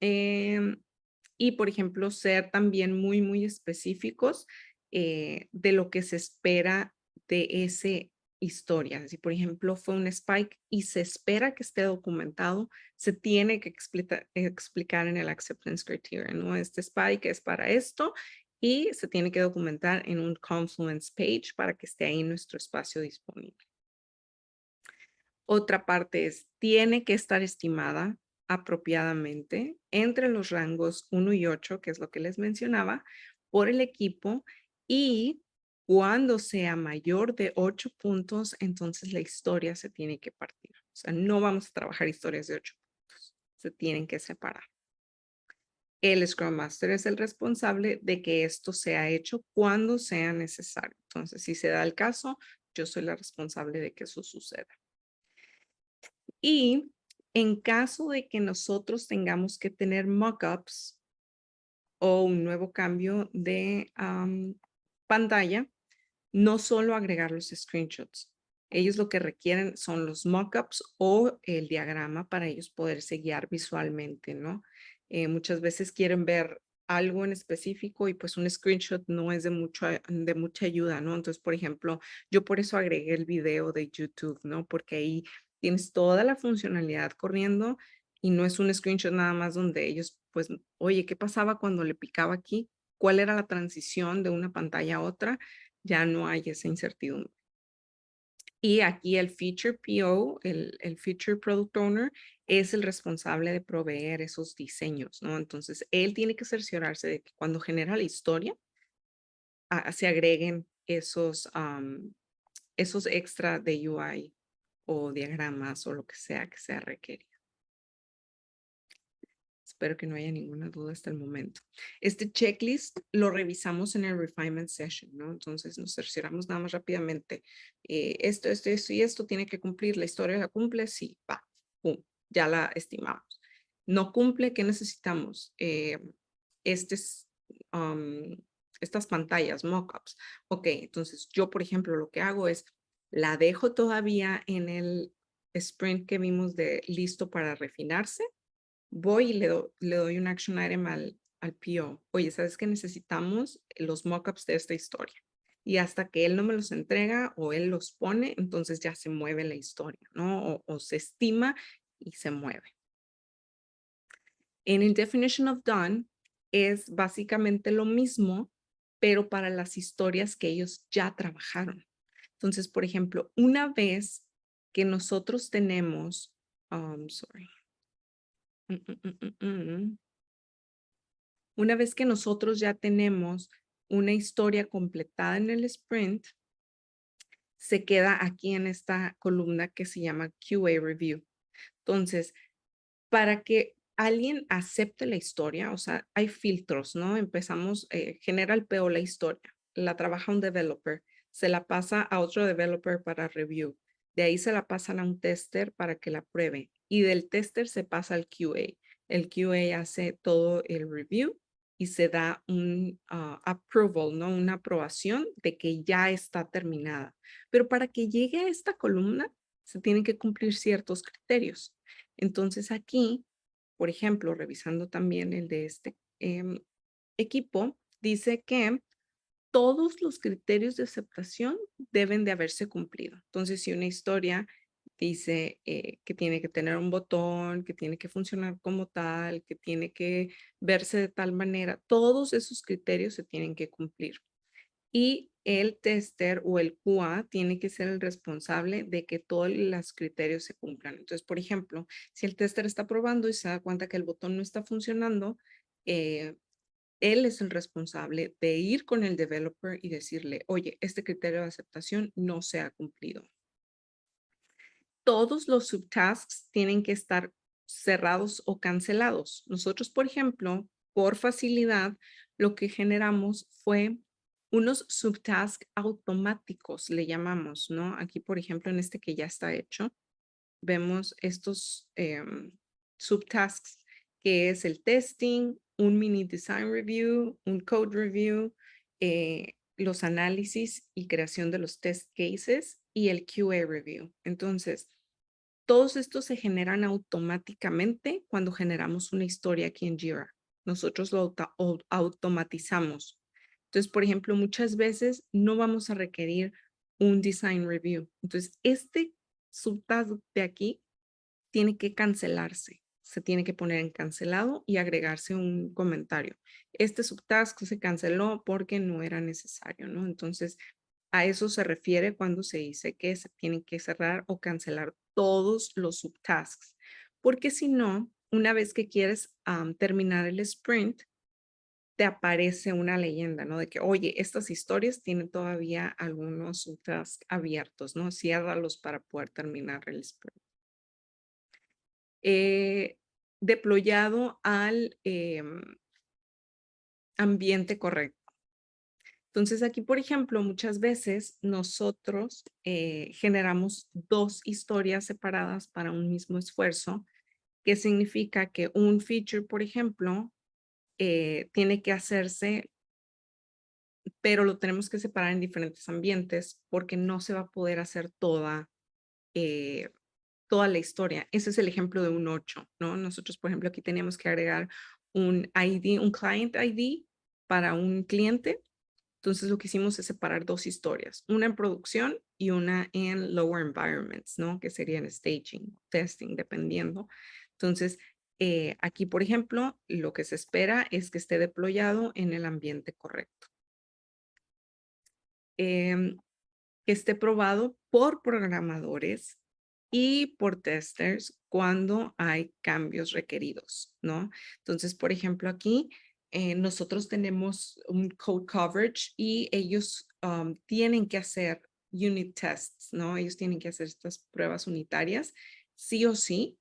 Y, por ejemplo, ser también muy, muy específicos de lo que se espera de ese historia. Si, por ejemplo, fue un spike y se espera que esté documentado, se tiene que explicar en el acceptance criteria, ¿no? Este spike es para esto y se tiene que documentar en un Confluence page para que esté ahí en nuestro espacio disponible. Otra parte es, tiene que estar estimada apropiadamente entre los rangos 1 y 8, que es lo que les mencionaba, por el equipo y cuando sea mayor de 8 puntos, entonces la historia se tiene que partir. O sea, no vamos a trabajar historias de 8 puntos, se tienen que separar. El Scrum Master es el responsable de que esto sea hecho cuando sea necesario. Entonces, si se da el caso, yo soy la responsable de que eso suceda. Y en caso de que nosotros tengamos que tener mockups o un nuevo cambio de pantalla, no solo agregar los screenshots. Ellos lo que requieren son los mockups o el diagrama para ellos poderse guiar visualmente, ¿no? Muchas veces quieren ver algo en específico y pues un screenshot no es de mucha ayuda, ¿no? Entonces, por ejemplo, yo por eso agregué el video de YouTube, ¿no? Porque ahí tienes toda la funcionalidad corriendo y no es un screenshot nada más donde ellos, pues, oye, ¿qué pasaba cuando le picaba aquí? ¿Cuál era la transición de una pantalla a otra? Ya no hay esa incertidumbre. Y aquí el Feature PO, el Feature Product Owner, es el responsable de proveer esos diseños, ¿no? Entonces, él tiene que cerciorarse de que cuando genera la historia, se agreguen esos extra de UI o diagramas o lo que sea requerido. Espero que no haya ninguna duda hasta el momento. Este checklist lo revisamos en el refinement session, ¿no? Entonces nos cercioramos nada más rápidamente. Esto y esto tiene que cumplir. ¿La historia la cumple? Sí, va, pum, ya la estimamos. ¿No cumple? ¿Qué necesitamos? Estes, um, estas pantallas, mockups. Ok, entonces yo, por ejemplo, lo que hago es la dejo todavía en el sprint que vimos de listo para refinarse. Voy y le doy un action item al PO. Oye, ¿sabes qué? Necesitamos los mockups de esta historia. Y hasta que él no me los entrega o él los pone, entonces ya se mueve la historia, ¿no? O se estima y se mueve. En el definition of done es básicamente lo mismo, pero para las historias que ellos ya trabajaron. Entonces, por ejemplo, una vez que nosotros tenemos, sorry. Una vez que nosotros ya tenemos una historia completada en el sprint, se queda aquí en esta columna que se llama QA Review. Entonces, para que alguien acepte la historia, o sea, hay filtros, ¿no? Empezamos, genera el PO la historia, la trabaja un developer, se la pasa a otro developer para review, de ahí se la pasan a un tester para que la pruebe y del tester se pasa al QA. El QA hace todo el review y se da un approval, ¿no? Una aprobación de que ya está terminada. Pero para que llegue a esta columna, se tienen que cumplir ciertos criterios. Entonces aquí, por ejemplo, revisando también el de este equipo, dice que todos los criterios de aceptación deben de haberse cumplido. Entonces, si una historia dice que tiene que tener un botón, que tiene que funcionar como tal, que tiene que verse de tal manera, todos esos criterios se tienen que cumplir. Y el tester o el QA tiene que ser el responsable de que todos los criterios se cumplan. Entonces, por ejemplo, si el tester está probando y se da cuenta que el botón no está funcionando, Él es el responsable de ir con el developer y decirle, oye, este criterio de aceptación no se ha cumplido. Todos los subtasks tienen que estar cerrados o cancelados. Nosotros, por ejemplo, por facilidad, lo que generamos fue unos subtasks automáticos, le llamamos, ¿no? Aquí, por ejemplo, en este que ya está hecho, vemos estos subtasks, que es el testing, un mini design review, un code review, los análisis y creación de los test cases y el QA review. Entonces, todos estos se generan automáticamente cuando generamos una historia aquí en Jira. Nosotros lo automatizamos. Entonces, por ejemplo, muchas veces no vamos a requerir un design review. Entonces, este subtask de aquí tiene que cancelarse. Se tiene que poner en cancelado y agregarse un comentario. Este subtask se canceló porque no era necesario, ¿no? Entonces, a eso se refiere cuando se dice que se tienen que cerrar o cancelar todos los subtasks. Porque si no, una vez que quieres terminar el sprint, te aparece una leyenda, ¿no? De que, oye, estas historias tienen todavía algunos subtasks abiertos, ¿no? Ciérralos para poder terminar el sprint. Deployado al ambiente correcto. Entonces aquí, por ejemplo, muchas veces nosotros generamos dos historias separadas para un mismo esfuerzo, que significa que un feature, por ejemplo, tiene que hacerse, pero lo tenemos que separar en diferentes ambientes porque no se va a poder hacer eh, toda la historia. Ese es el ejemplo de un 8, ¿no? Nosotros, por ejemplo, aquí teníamos que agregar un ID, un client ID para un cliente. Entonces, lo que hicimos es separar dos historias, una en producción y una en lower environments, ¿no? Que serían staging, testing, dependiendo. Entonces, aquí, por ejemplo, lo que se espera es que esté deployado en el ambiente correcto. Que esté probado por programadores y por testers cuando hay cambios requeridos, ¿no? Entonces, por ejemplo, aquí nosotros tenemos un code coverage y ellos tienen que hacer unit tests, ¿no? Ellos tienen que hacer estas pruebas unitarias, sí o sí.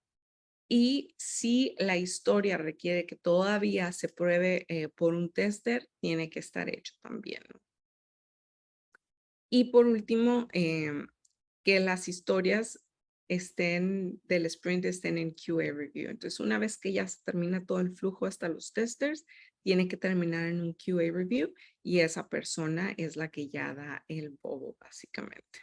Y si la historia requiere que todavía se pruebe por un tester, tiene que estar hecho también, ¿no? Y por último, que las historias del sprint estén en QA review. Entonces, una vez que ya se termina todo el flujo hasta los testers, tiene que terminar en un QA review y esa persona es la que ya da el bobo, básicamente.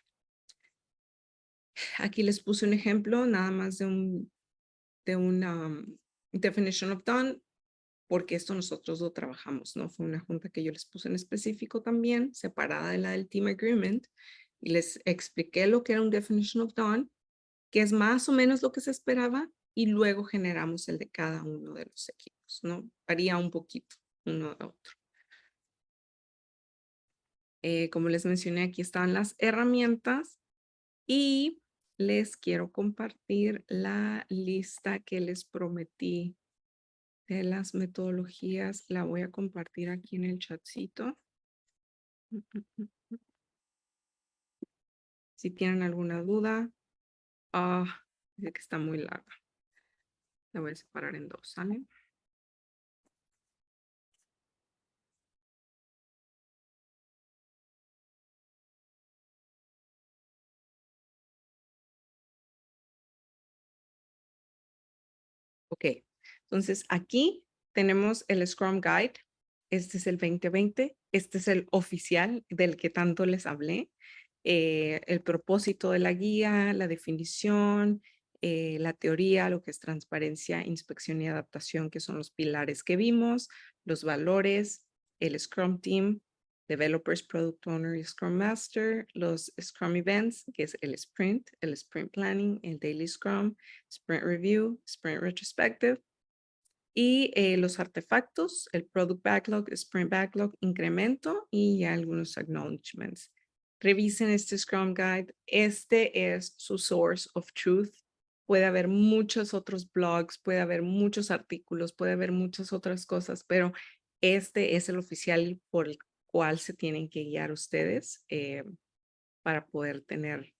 Aquí les puse un ejemplo nada más de una definition of done, porque esto nosotros lo trabajamos, ¿no? Fue una junta que yo les puse en específico también, separada de la del team agreement, y les expliqué lo que era un definition of done, que es más o menos lo que se esperaba, y luego generamos el de cada uno de los equipos, ¿no? Varía un poquito uno de otro. Como les mencioné, aquí están las herramientas y les quiero compartir la lista que les prometí de las metodologías. La voy a compartir aquí en el chatcito. Si tienen alguna duda, dice que está muy larga. La voy a separar en dos, ¿sale? Ok, entonces aquí tenemos el Scrum Guide. Este es el 2020. Este es el oficial del que tanto les hablé. El propósito de la guía, la definición, la teoría, lo que es transparencia, inspección y adaptación, que son los pilares que vimos, los valores, el Scrum Team, Developers, Product Owner y Scrum Master, los Scrum Events, que es el Sprint Planning, el Daily Scrum, Sprint Review, Sprint Retrospective, y los artefactos, el Product Backlog, Sprint Backlog, incremento y ya algunos acknowledgements. Revisen este Scrum Guide. Este es su source of truth. Puede haber muchos otros blogs, puede haber muchos artículos, puede haber muchas otras cosas, pero este es el oficial por el cual se tienen que guiar ustedes para poder tener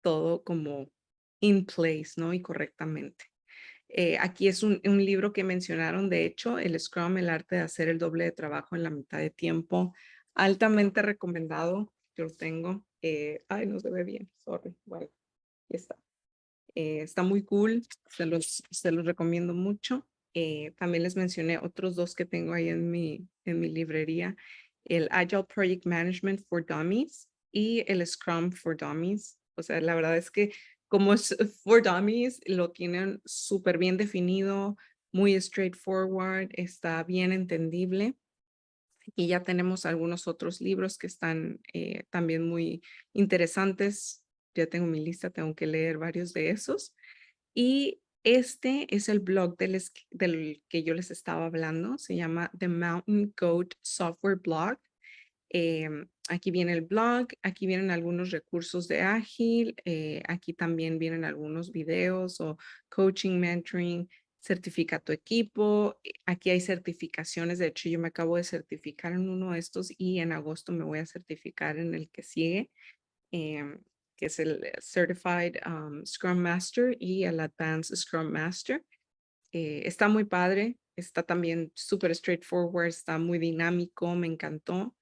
todo como in place, ¿no? Y correctamente. Aquí es un libro que mencionaron, de hecho, el Scrum, el arte de hacer el doble de trabajo en la mitad de tiempo. Altamente recomendado. Yo lo tengo. Ay, no se ve bien. Sorry. Bueno, aquí está. Está muy cool. Se los recomiendo mucho. También les mencioné otros dos que tengo ahí en mi librería. El Agile Project Management for Dummies y el Scrum for Dummies. O sea, la verdad es que como es for Dummies, lo tienen súper bien definido, muy straightforward, está bien entendible. Y ya tenemos algunos otros libros que están también muy interesantes. Ya tengo mi lista, tengo que leer varios de esos. Y este es el blog del que yo les estaba hablando. Se llama The Mountain Goat Software Blog. Aquí viene el blog, aquí vienen algunos recursos de Ágil, aquí también vienen algunos videos o coaching, mentoring, certifica tu equipo. Aquí hay certificaciones, de hecho yo me acabo de certificar en uno de estos y en agosto me voy a certificar en el que sigue, em, que es el Certified Scrum Master y el Advanced Scrum Master. Está muy padre, está también súper straightforward, está muy dinámico, me encantó.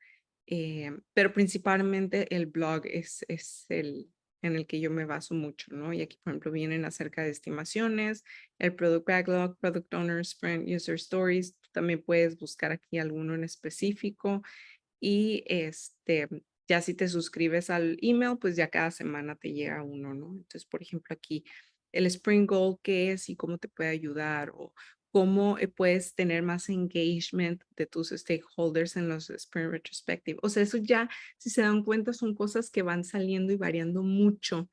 Pero principalmente el blog es el en el que yo me baso mucho, ¿no? Y aquí, por ejemplo, vienen acerca de estimaciones, el Product Backlog, Product Owner, Sprint, User Stories. Tú también puedes buscar aquí alguno en específico y ya si te suscribes al email, pues ya cada semana te llega uno, ¿no? Entonces, por ejemplo, aquí el Spring Goal, qué es y cómo te puede ayudar o cómo puedes tener más engagement de tus stakeholders en los Spring Retrospective. O sea, eso ya, si se dan cuenta, son cosas que van saliendo y variando mucho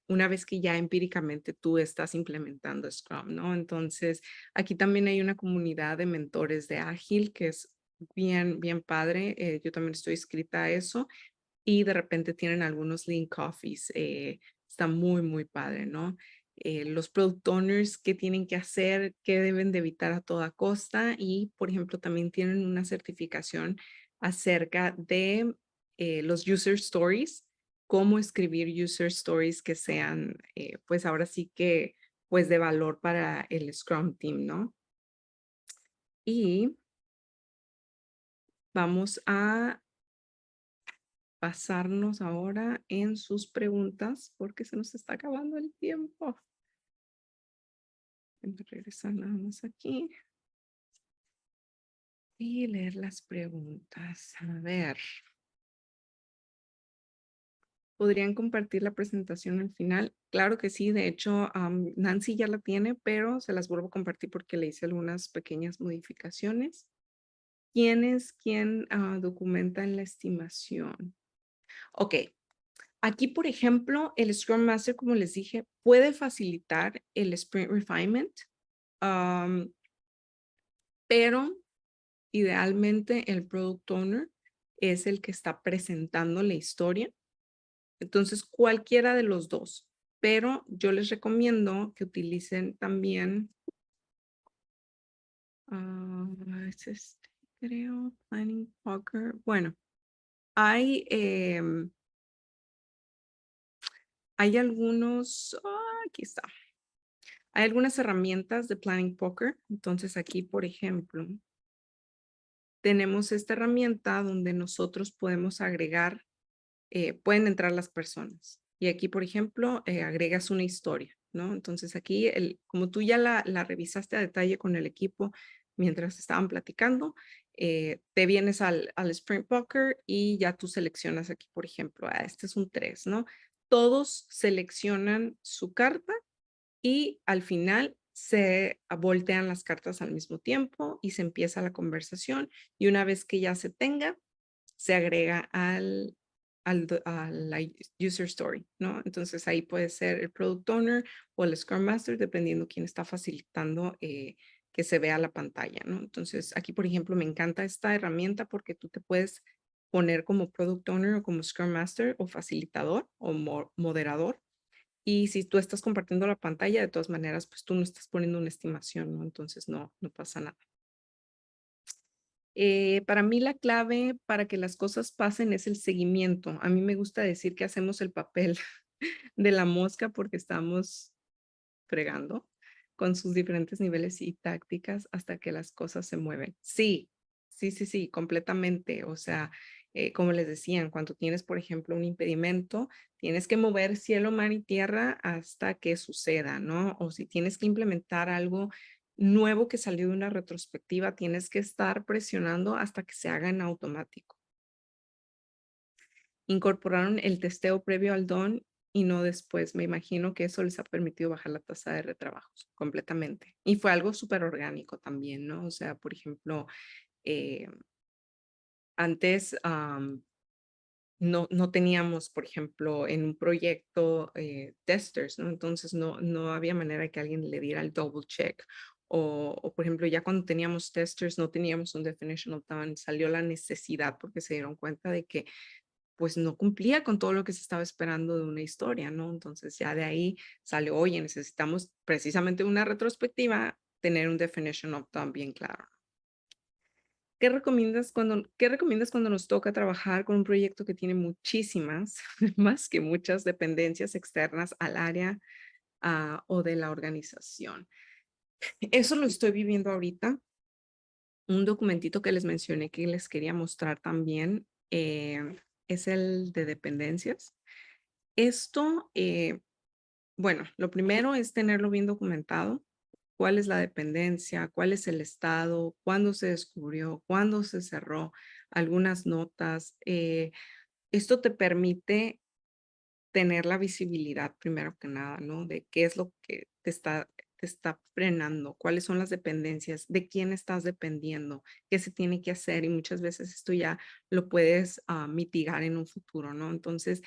una vez que ya empíricamente tú estás implementando Scrum, ¿no? Entonces, aquí también hay una comunidad de mentores de Ágil que es bien, bien padre. Yo también estoy inscrita a eso y de repente tienen algunos link coffees. Está muy, muy padre, ¿no? Los product owners, qué tienen que hacer, qué deben de evitar a toda costa y, por ejemplo, también tienen una certificación acerca de los user stories, cómo escribir user stories que sean, pues ahora sí que, pues de valor para el Scrum Team, ¿no? Y vamos a pasarnos ahora en sus preguntas porque se nos está acabando el tiempo. Voy a regresar nada más aquí y leer las preguntas. A ver, ¿podrían compartir la presentación al final? Claro que sí, de hecho, Nancy ya la tiene, pero se las vuelvo a compartir porque le hice algunas pequeñas modificaciones. ¿Quién es quien documenta en la estimación? Ok, aquí, por ejemplo, el Scrum Master, como les dije, puede facilitar el Sprint Refinement, am, pero idealmente el Product Owner es el que está presentando la historia. Entonces, cualquiera de los dos, pero yo les recomiendo que utilicen también, es creo, Planning Poker. Bueno, hay, hay algunos, aquí está. Hay algunas herramientas de Planning Poker. Entonces aquí, por ejemplo, tenemos esta herramienta donde nosotros podemos agregar, pueden entrar las personas. Y aquí, por ejemplo, agregas una historia, ¿no? Entonces aquí, como tú ya la revisaste a detalle con el equipo mientras estaban platicando, te vienes al Sprint Poker y ya tú seleccionas aquí, por ejemplo, este es un 3, ¿no? Todos seleccionan su carta y al final se voltean las cartas al mismo tiempo y se empieza la conversación y una vez que ya se tenga, se agrega a la user story, ¿no? Entonces ahí puede ser el product owner o el Scrum Master, dependiendo quién está facilitando que se vea la pantalla, ¿no? Entonces aquí, por ejemplo, me encanta esta herramienta porque tú te puedes poner como product owner o como Scrum Master o facilitador o moderador y si tú estás compartiendo la pantalla, de todas maneras, pues tú no estás poniendo una estimación, ¿no? Entonces no pasa nada. Para mí la clave para que las cosas pasen es el seguimiento. A mí me gusta decir que hacemos el papel de la mosca porque estamos fregando con sus diferentes niveles y tácticas hasta que las cosas se mueven. Sí, sí, sí, sí, completamente. O sea, como les decían, cuando tienes, por ejemplo, un impedimento, tienes que mover cielo, mar y tierra hasta que suceda, ¿no? O si tienes que implementar algo nuevo que salió de una retrospectiva, tienes que estar presionando hasta que se haga en automático. Incorporaron el testeo previo al DON y no después. Me imagino que eso les ha permitido bajar la tasa de retrabajos completamente. Y fue algo súper orgánico también, ¿no? O sea, por ejemplo, eh, antes no teníamos, por ejemplo, en un proyecto testers, ¿no? Entonces no había manera que alguien le diera el double check. O, por ejemplo, ya cuando teníamos testers, no teníamos un definition of done, salió la necesidad porque se dieron cuenta de que pues no cumplía con todo lo que se estaba esperando de una historia, ¿no? Entonces ya de ahí salió, oye, necesitamos precisamente una retrospectiva, tener un definition of done bien claro. ¿Qué recomiendas cuando nos toca trabajar con un proyecto que tiene muchísimas, más que muchas dependencias externas al área o de la organización? Eso lo estoy viviendo ahorita. Un documentito que les mencioné que les quería mostrar también es el de dependencias. Esto, bueno, lo primero es tenerlo bien documentado. ¿Cuál es la dependencia? ¿Cuál es el estado? ¿Cuándo se descubrió? ¿Cuándo se cerró? Algunas notas. Esto te permite tener la visibilidad, primero que nada, ¿no? De qué es lo que te está frenando, cuáles son las dependencias, de quién estás dependiendo, qué se tiene que hacer y muchas veces esto ya lo puedes mitigar en un futuro, ¿no? Entonces,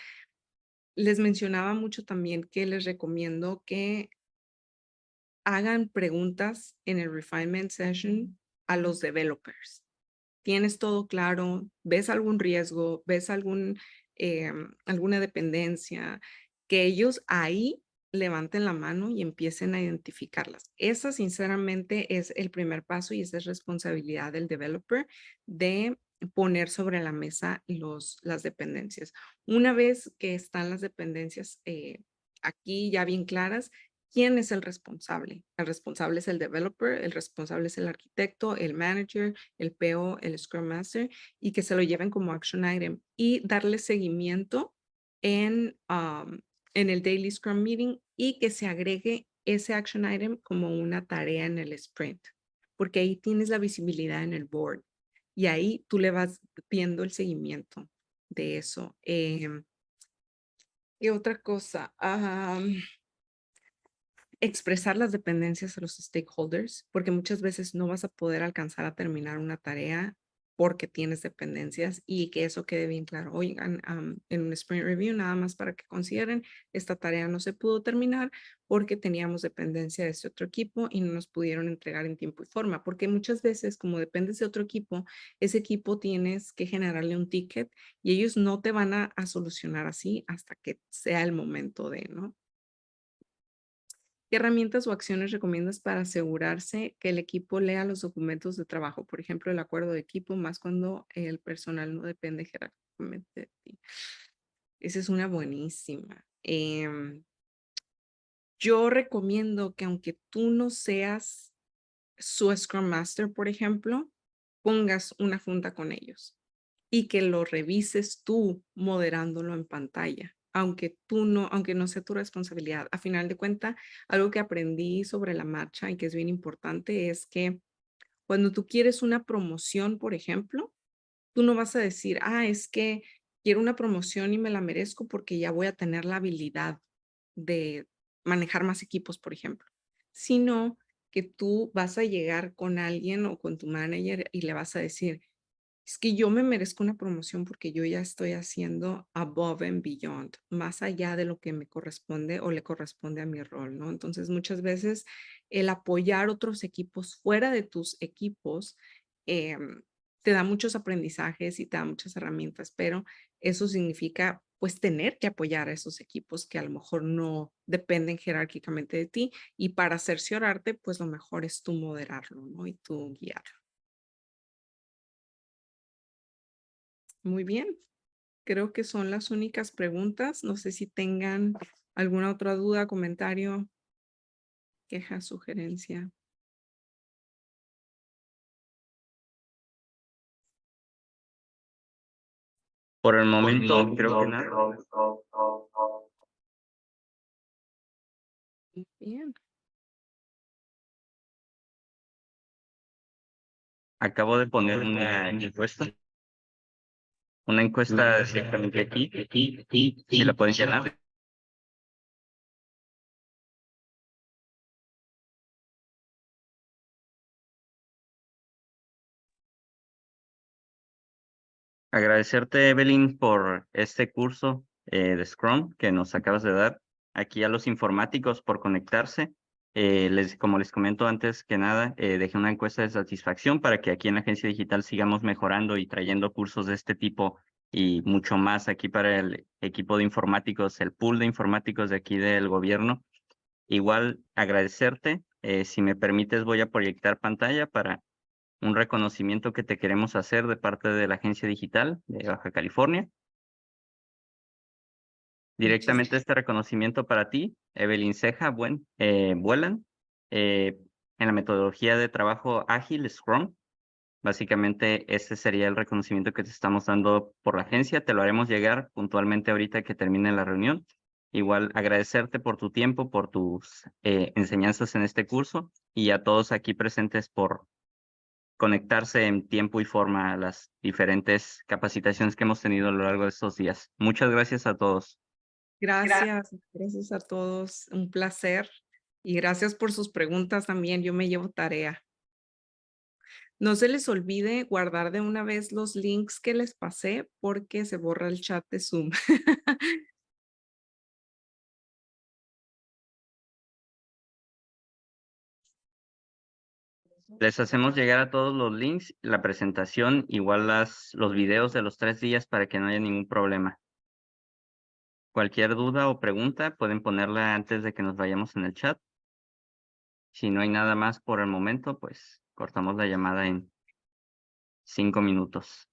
les mencionaba mucho también que les recomiendo que hagan preguntas en el refinement session a los developers. ¿Tienes todo claro? ¿Ves algún riesgo? ¿Ves alguna dependencia? Que ellos ahí levanten la mano y empiecen a identificarlas. Esa, sinceramente, es el primer paso y esa es responsabilidad del developer de poner sobre la mesa las dependencias. Una vez que están las dependencias aquí ya bien claras, ¿quién es el responsable? El responsable es el developer, el responsable es el arquitecto, el manager, el PO, el Scrum Master, y que se lo lleven como action item y darle seguimiento en el Daily Scrum Meeting y que se agregue ese action item como una tarea en el sprint, porque ahí tienes la visibilidad en el board y ahí tú le vas viendo el seguimiento de eso. ¿Qué otra cosa? Expresar las dependencias a los stakeholders, porque muchas veces no vas a poder alcanzar a terminar una tarea porque tienes dependencias y que eso quede bien claro. Oigan, en un sprint review, nada más para que consideren, esta tarea no se pudo terminar porque teníamos dependencia de este otro equipo y no nos pudieron entregar en tiempo y forma, porque muchas veces como dependes de otro equipo, ese equipo tienes que generarle un ticket y ellos no te van a solucionar así hasta que sea el momento de, ¿no? ¿Qué herramientas o acciones recomiendas para asegurarse que el equipo lea los documentos de trabajo? Por ejemplo, el acuerdo de equipo, más cuando el personal no depende jerárquicamente de ti. Esa es una buenísima. Yo recomiendo que aunque tú no seas su Scrum Master, por ejemplo, pongas una junta con ellos y que lo revises tú moderándolo en pantalla, aunque no sea tu responsabilidad. A final de cuentas, algo que aprendí sobre la marcha y que es bien importante es que cuando tú quieres una promoción, por ejemplo, tú no vas a decir, es que quiero una promoción y me la merezco porque ya voy a tener la habilidad de manejar más equipos, por ejemplo, sino que tú vas a llegar con alguien o con tu manager y le vas a decir, es que yo me merezco una promoción porque yo ya estoy haciendo above and beyond, más allá de lo que me corresponde o le corresponde a mi rol, ¿no? Entonces, muchas veces el apoyar otros equipos fuera de tus equipos te da muchos aprendizajes y te da muchas herramientas, pero eso significa pues tener que apoyar a esos equipos que a lo mejor no dependen jerárquicamente de ti y para cerciorarte, pues lo mejor es tú moderarlo, ¿no? Y tú guiarlo. Muy bien. Creo que son las únicas preguntas. No sé si tengan alguna otra duda, comentario, queja, sugerencia. Por el momento, creo que nada. Muy bien. Acabo de poner una encuesta directamente aquí, si la pueden llenar. Agradecerte, Evelyn, por este curso de Scrum que nos acabas de dar. Aquí a los informáticos por conectarse. Como les comento antes que nada, dejé una encuesta de satisfacción para que aquí en la Agencia Digital sigamos mejorando y trayendo cursos de este tipo y mucho más aquí para el equipo de informáticos, el pool de informáticos de aquí del gobierno. Igual agradecerte. Si me permites, voy a proyectar pantalla para un reconocimiento que te queremos hacer de parte de la Agencia Digital de Baja California. Directamente este reconocimiento para ti, Evelyn Ceja, Vuelan, en la metodología de trabajo ágil, Scrum. Básicamente, este sería el reconocimiento que te estamos dando por la agencia. Te lo haremos llegar puntualmente ahorita que termine la reunión. Igual agradecerte por tu tiempo, por tus enseñanzas en este curso y a todos aquí presentes por conectarse en tiempo y forma a las diferentes capacitaciones que hemos tenido a lo largo de estos días. Muchas gracias a todos. Gracias, gracias a todos. Un placer. Y gracias por sus preguntas también. Yo me llevo tarea. No se les olvide guardar de una vez los links que les pasé porque se borra el chat de Zoom. Les hacemos llegar a todos los links, la presentación, igual los videos de los 3 días para que no haya ningún problema. Cualquier duda o pregunta pueden ponerla antes de que nos vayamos en el chat. Si no hay nada más por el momento, pues cortamos la llamada en 5 minutos.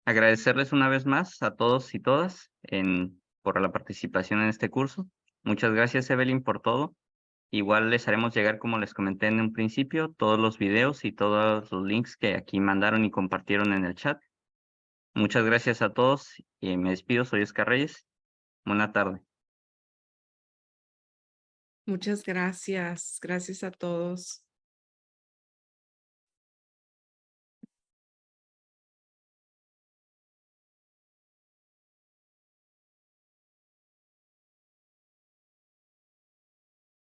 Agradecerles una vez más a todos y todas por la participación en este curso. Muchas gracias, Evelyn, por todo. Igual les haremos llegar, como les comenté en un principio, todos los videos y todos los links que aquí mandaron y compartieron en el chat. Muchas gracias a todos y me despido. Soy Oscar Reyes. Buena tarde. Muchas gracias. Gracias a todos.